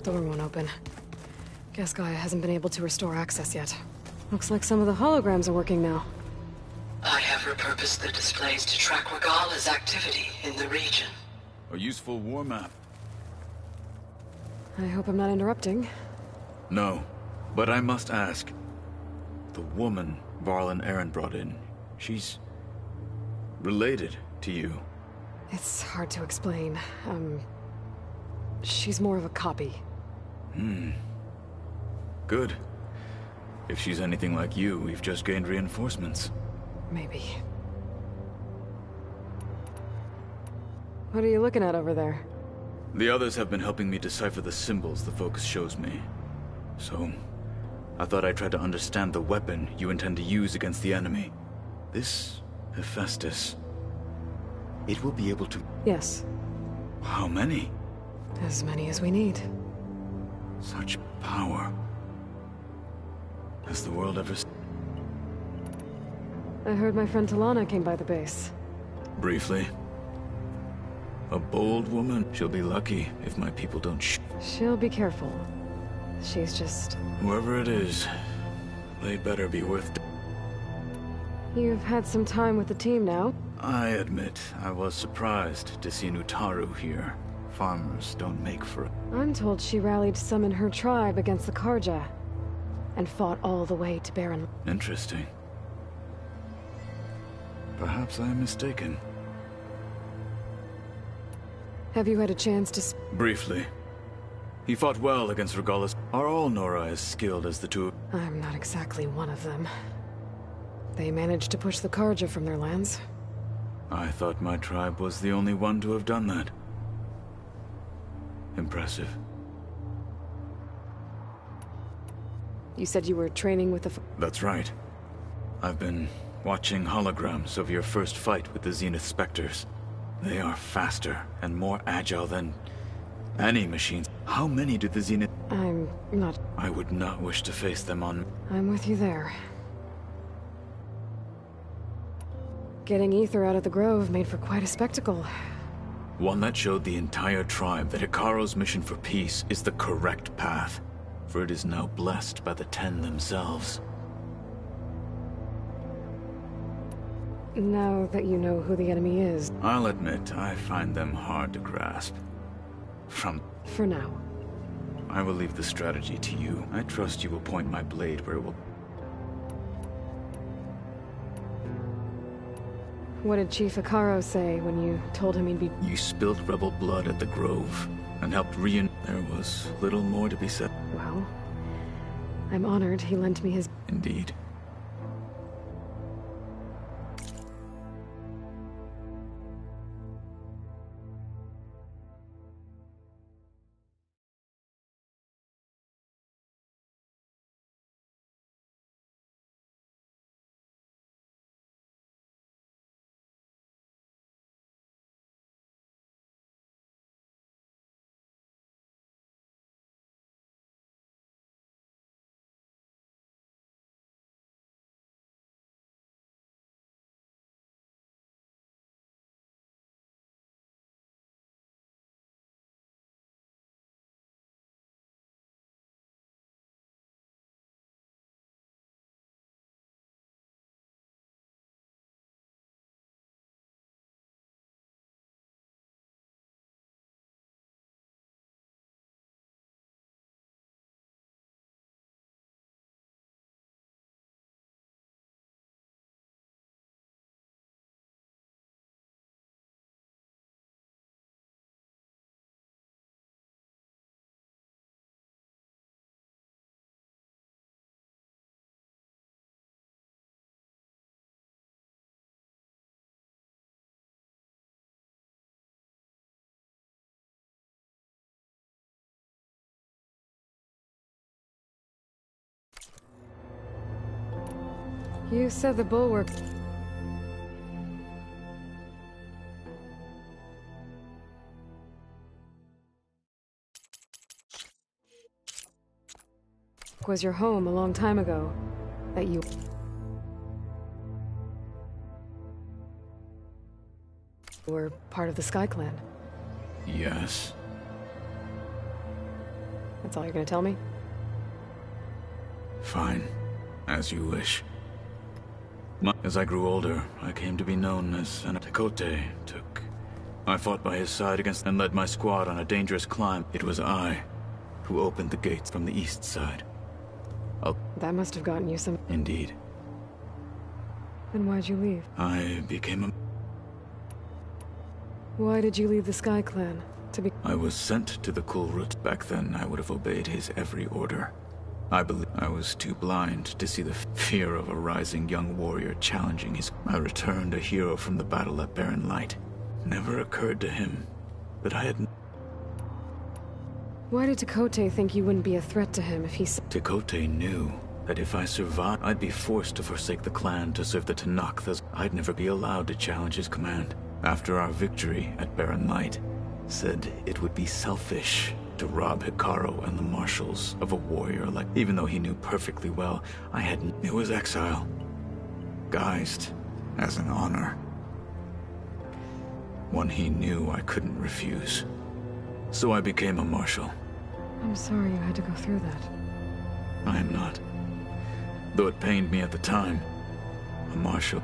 Door won't open. Guess Gaia hasn't been able to restore access yet. Looks like some of the holograms are working now. I have repurposed the displays to track Regala's activity in the region. A useful war map. I hope I'm not interrupting. No, but I must ask. The woman Varl and Aaron brought in, she's... related to you. It's hard to explain. She's more of a copy. Good. If she's anything like you, we've just gained reinforcements. Maybe. What are you looking at over there? The others have been helping me decipher the symbols the Focus shows me. So, I thought I'd try to understand the weapon you intend to use against the enemy. This Hephaestus, it will be able to... Yes. How many? As many as we need. Such power. Has the world ever... I heard my friend Talana came by the base. Briefly. A bold woman. She'll be lucky if my people don't She'll be careful. She's just... Whoever it is, they'd better be worth... You've had some time with the team now. I admit, I was surprised to see Nutaru here. Farmers don't make for it. I'm told she rallied some in her tribe against the Karja, and fought all the way to Baron. Interesting. Perhaps I am mistaken. Have you had a chance to... Briefly. He fought well against Regala's. Are all Nora as skilled as the two? I'm not exactly one of them. They managed to push the Karja from their lands. I thought my tribe was the only one to have done that. Impressive. You said you were training with the... That's right. I've been watching holograms of your first fight with the Zenith Spectres. They are faster and more agile than any machines. How many do the Zenith... I'm not... I would not wish to face them on... I'm with you there. Getting Ether out of the Grove made for quite a spectacle. One that showed the entire tribe that Hekarro's mission for peace is the correct path, for it is now blessed by the Ten themselves. Now that you know who the enemy is... I'll admit, I find them hard to grasp. For now. I will leave the strategy to you. I trust you will point my blade where it will... What did Chief Hekarro say when you told him he'd be... You spilled rebel blood at the Grove, and helped There was little more to be said. Well, I'm honored he lent me his... Indeed. You said the bulwark was your home a long time ago. That you were part of the Sky Clan. Yes. That's all you're gonna tell me? Fine. As you wish. As I grew older, I came to be known as an Tekote took. I fought by his side against and led my squad on a dangerous climb. It was I who opened the gates from the east side. That must have gotten you some... Indeed. Then why'd you leave? I became a... Why did you leave the Sky Clan? To be... I was sent to the Kulrut. Back then, I would have obeyed his every order. I believe I was too blind to see the fear of a rising young warrior challenging his... I returned a hero from the battle at Barren Light. Never occurred to him that I had... Why did Tekote think you wouldn't be a threat to him if he... Tekote knew that if I survived, I'd be forced to forsake the clan to serve the Tenakthas. I'd never be allowed to challenge his command. After our victory at Barren Light, said it would be selfish to rob Hikaru and the marshals of a warrior like... Even though he knew perfectly well, I hadn't... It was exile. Guised as an honor. One he knew I couldn't refuse. So I became a marshal. I'm sorry you had to go through that. I am not. Though it pained me at the time. A marshal.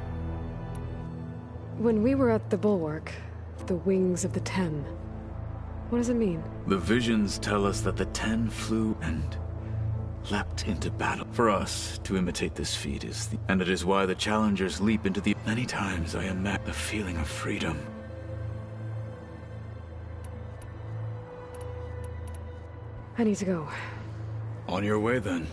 When we were at the Bulwark, the Wings of the Ten, what does it mean? The visions tell us that the Ten flew and leapt into battle. For us to imitate this feat is the... And it is why the challengers leap into the... Many times I imagine the feeling of freedom. I need to go. On your way, then.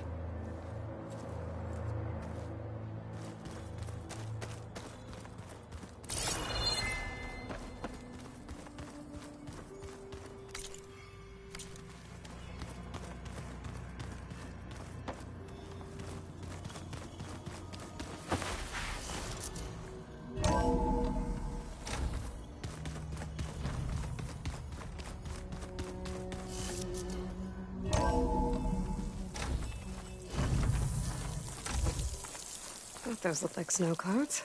Those look like snow clouds.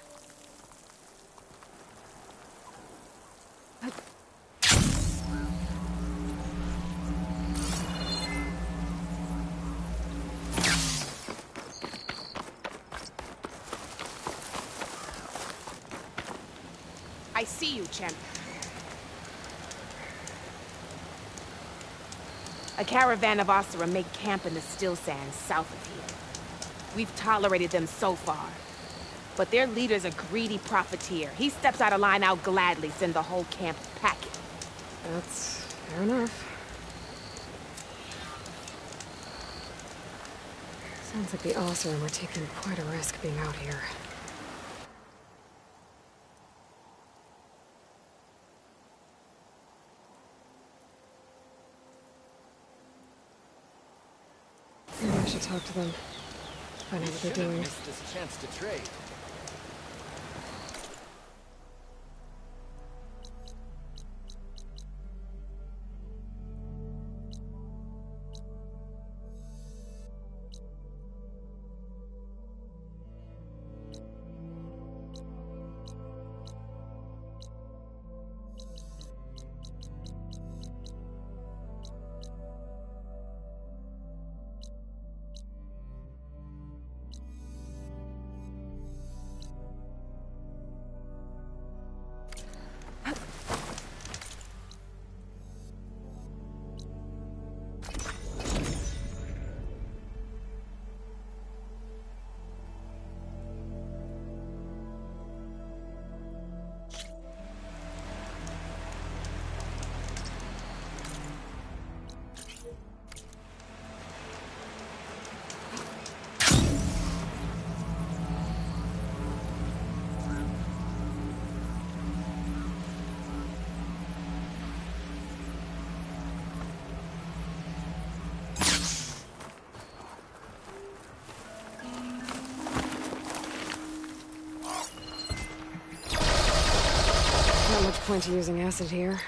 I see you, champ. A caravan of Asura make camp in the still sands south of here. We've tolerated them so far. But their leader's a greedy profiteer. He steps out of line, I'll gladly send the whole camp packing. That's fair enough. Sounds like the Asura were taking quite a risk being out here. Maybe I should talk to them. Find out what they're doing. Missed this chance to trade. point to using acid here.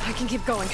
I can keep going.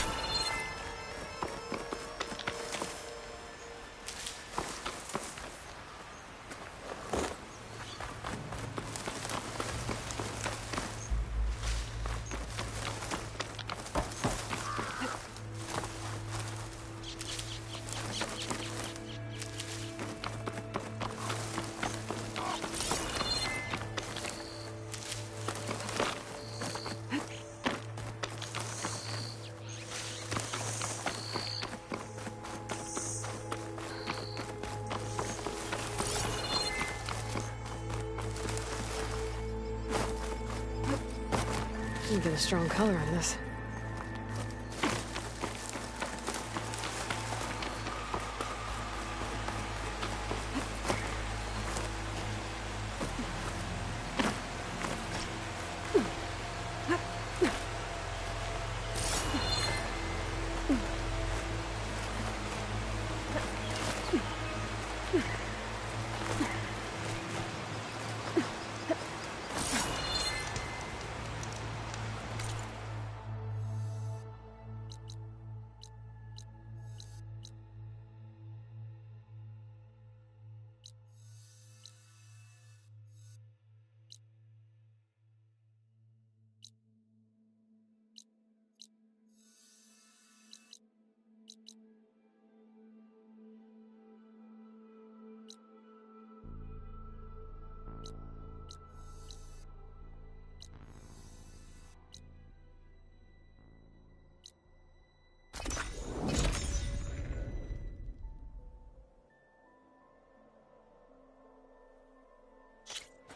You get a strong color on this.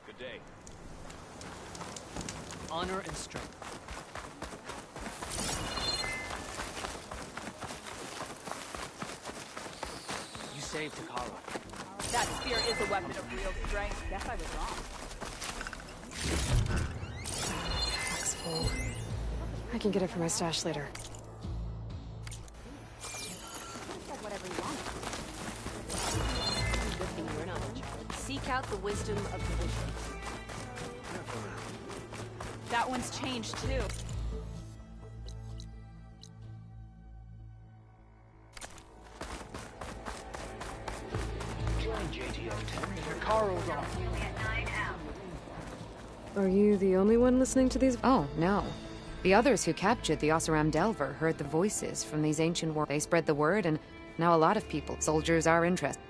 Good day. Honor and strength. You saved Takara. That spear is a weapon of real strength. Guess I was wrong. Pack's full. I can get it from my stash later. Whatever you want. Good thing you're not in charge. Seek out the wisdom of the vision. That one's changed too. Are you the only one listening to these? Oh, no. The others who captured the Oseram Delver heard the voices from these ancient war. They spread the word, and now a lot of people, soldiers, are interested.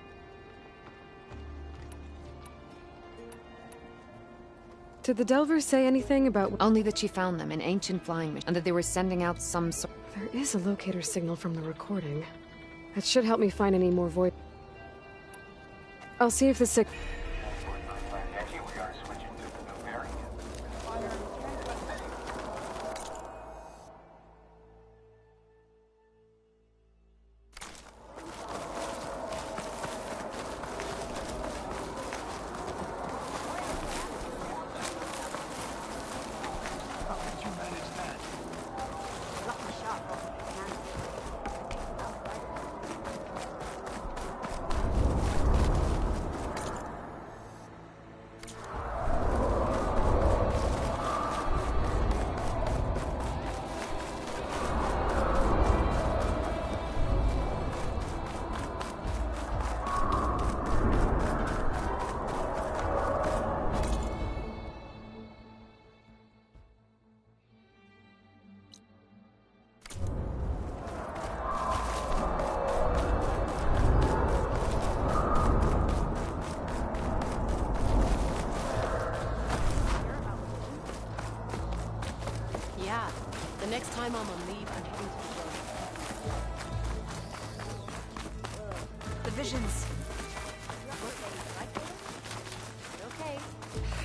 Did the Delvers say anything about... Only that she found them in ancient flying machine, and that they were sending out some sort... There is a locator signal from the recording. That should help me find any more voice... I'll see if the sick... Next time I'm on leave, I'm heading to the visions. Okay.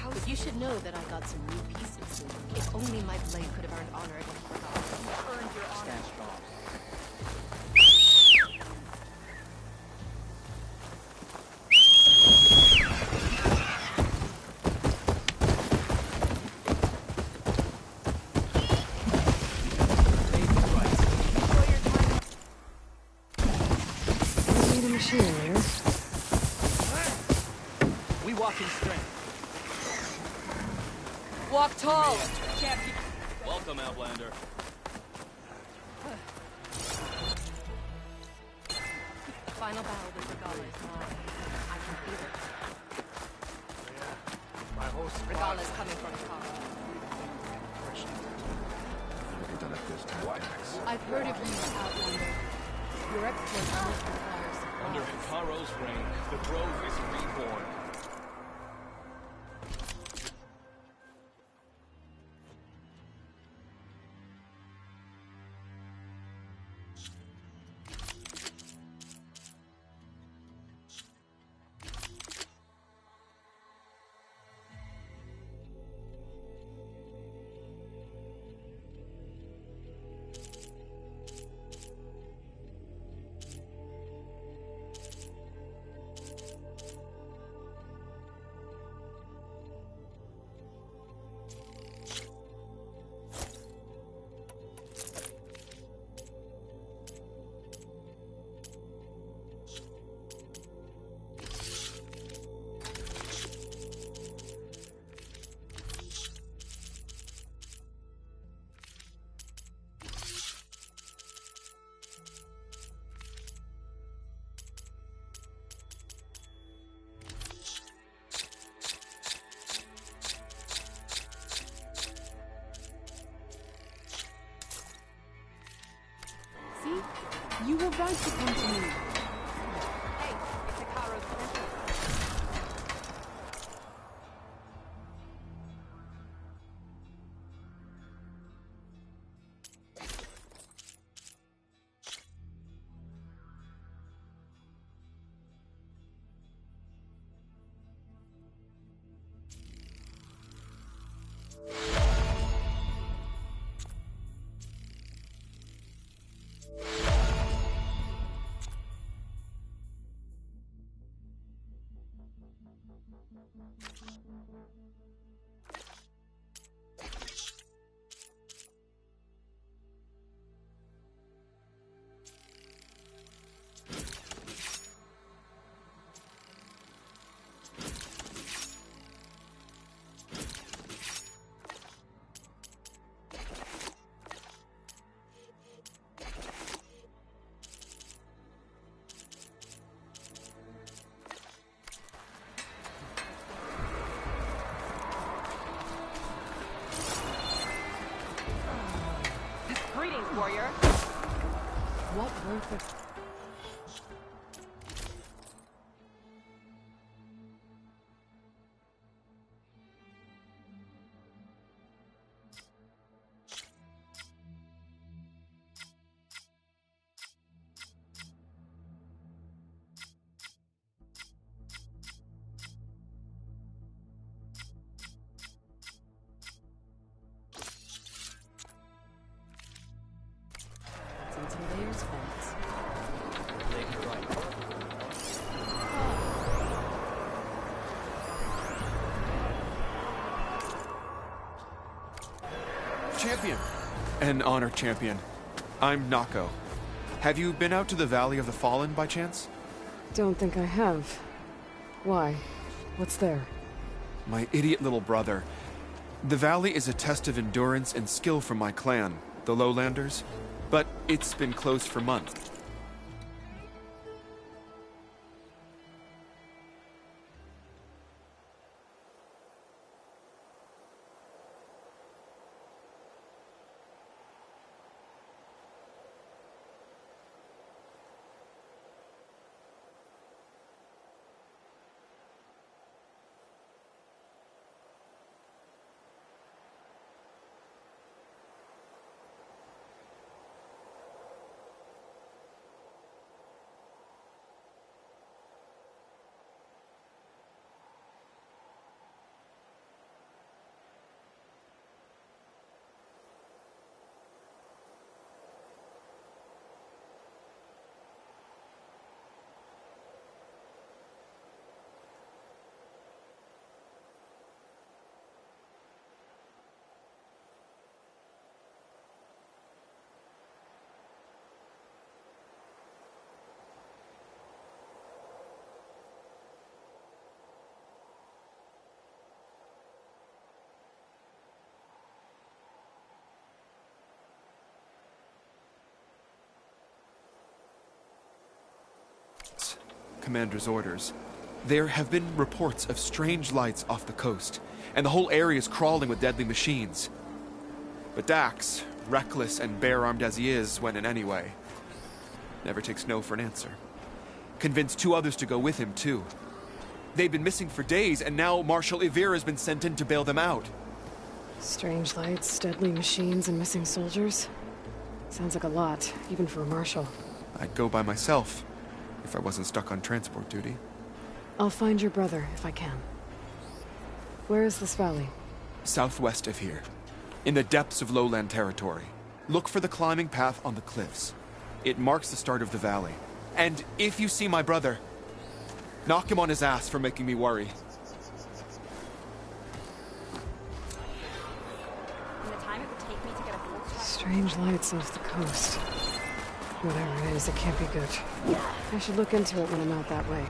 But you should know that I got some new pieces. If only my blade could have earned honor against Regal. Earned your honor. Stand strong. We walk in strength. Walk tall. Welcome, Outlander. Final battle with Regala is mine. I can feel it. Regala is coming from afar. I've heard of you, Outlander. Your exploits must require supplies. Under Hikaro's reign, the Grove is reborn. You were right to come to me. Hey, it's Hikaro's princess. warrior. What worth it? Champion. An honor champion. I'm Nako. Have you been out to the Valley of the Fallen by chance? Don't think I have. Why? What's there? My idiot little brother. The valley is a test of endurance and skill from my clan, the Lowlanders, but it's been closed for months. Commander's orders. There have been reports of strange lights off the coast, and the whole area is crawling with deadly machines. But Dax, reckless and bare-armed as he is when in any way, never takes no for an answer. Convinced 2 others to go with him, too. They've been missing for days, and now Marshal Ivir has been sent in to bail them out. Strange lights, deadly machines, and missing soldiers. Sounds like a lot, even for a marshal. I'd go by myself, if I wasn't stuck on transport duty. I'll find your brother, if I can. Where is this valley? Southwest of here, in the depths of lowland territory. Look for the climbing path on the cliffs. It marks the start of the valley. And if you see my brother, knock him on his ass for making me worry. Strange lights off the coast. Whatever it is, it can't be good. I should look into it when I'm out that way.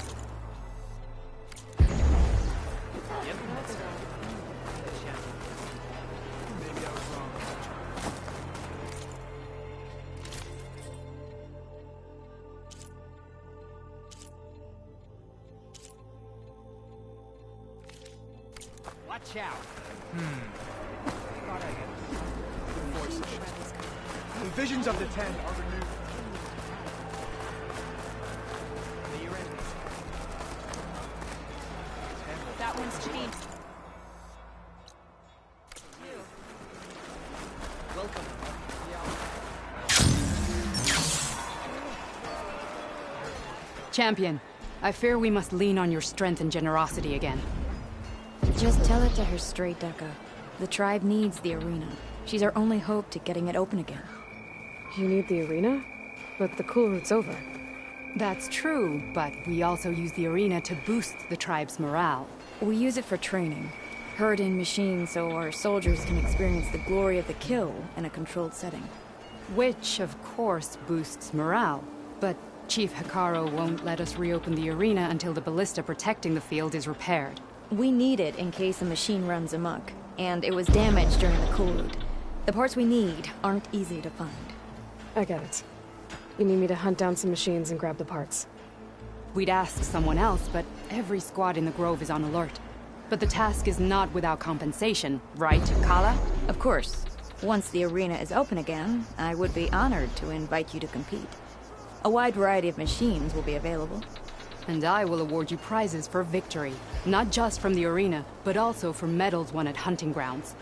Watch out. The visions of the Ten are renewed. That one's changed. Welcome. Champion, I fear we must lean on your strength and generosity again. Just tell it to her straight, Dekka. The tribe needs the arena. She's our only hope to getting it open again. You need the arena? But the cool route's over. That's true, but we also use the arena to boost the tribe's morale. We use it for training. Herding machines so our soldiers can experience the glory of the kill in a controlled setting. Which, of course, boosts morale. But Chief Hekarro won't let us reopen the arena until the ballista protecting the field is repaired. We need it in case a machine runs amok, and it was damaged during the cool route. The parts we need aren't easy to find. I get it. You need me to hunt down some machines and grab the parts. We'd ask someone else, but every squad in the Grove is on alert. But the task is not without compensation, right, Kala? Of course. Once the arena is open again, I would be honored to invite you to compete. A wide variety of machines will be available. And I will award you prizes for victory, not just from the arena, but also for medals won at hunting grounds.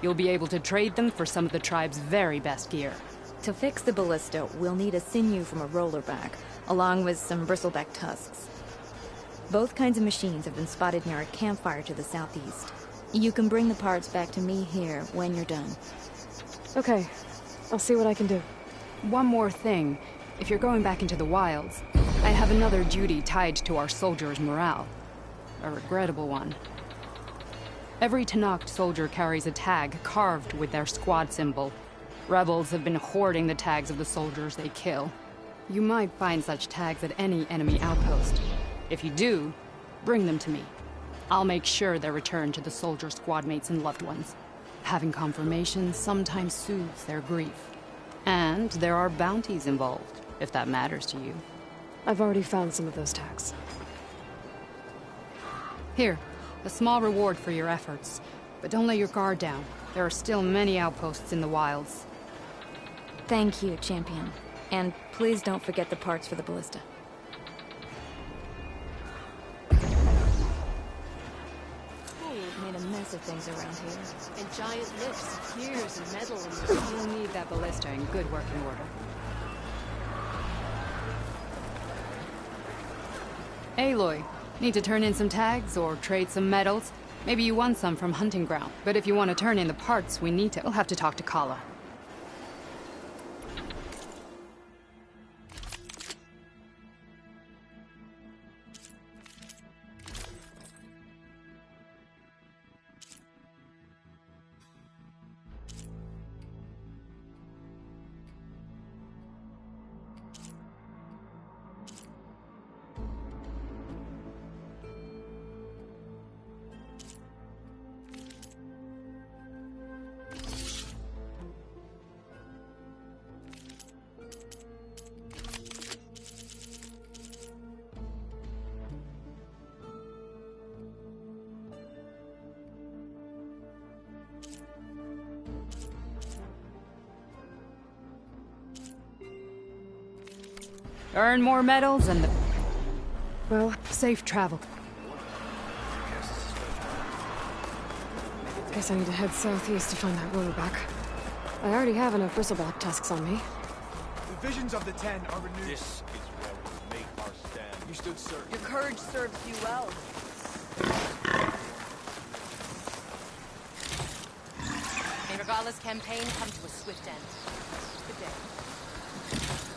You'll be able to trade them for some of the tribe's very best gear. To fix the ballista, we'll need a sinew from a rollerback, along with some bristleback tusks. Both kinds of machines have been spotted near a campfire to the southeast. You can bring the parts back to me here when you're done. Okay, I'll see what I can do. One more thing. If you're going back into the wilds, I have another duty tied to our soldiers' morale. A regrettable one. Every Tenakth soldier carries a tag carved with their squad symbol. Rebels have been hoarding the tags of the soldiers they kill. You might find such tags at any enemy outpost. If you do, bring them to me. I'll make sure they're returned to the soldier squad mates and loved ones. Having confirmation sometimes soothes their grief. And there are bounties involved, if that matters to you. I've already found some of those tags. Here, a small reward for your efforts. But don't let your guard down. There are still many outposts in the wilds. Thank you, Champion. And please don't forget the parts for the ballista. Made a mess of things around here. And giant lifts, gears, and metal. You'll need that ballista in good working order. Aloy, need to turn in some tags or trade some medals? Maybe you won some from hunting ground. But if you want to turn in the parts we need to, we'll have to talk to Kala. Earn more medals and well, safe travel. Guess I need to head southeast to find that rollerback. I already have enough bristleback tusks on me. The visions of the Ten are renewed. This is where we make our stand. You stood certain. Your courage serves you well. May Regalla's campaign come to a swift end. Good day.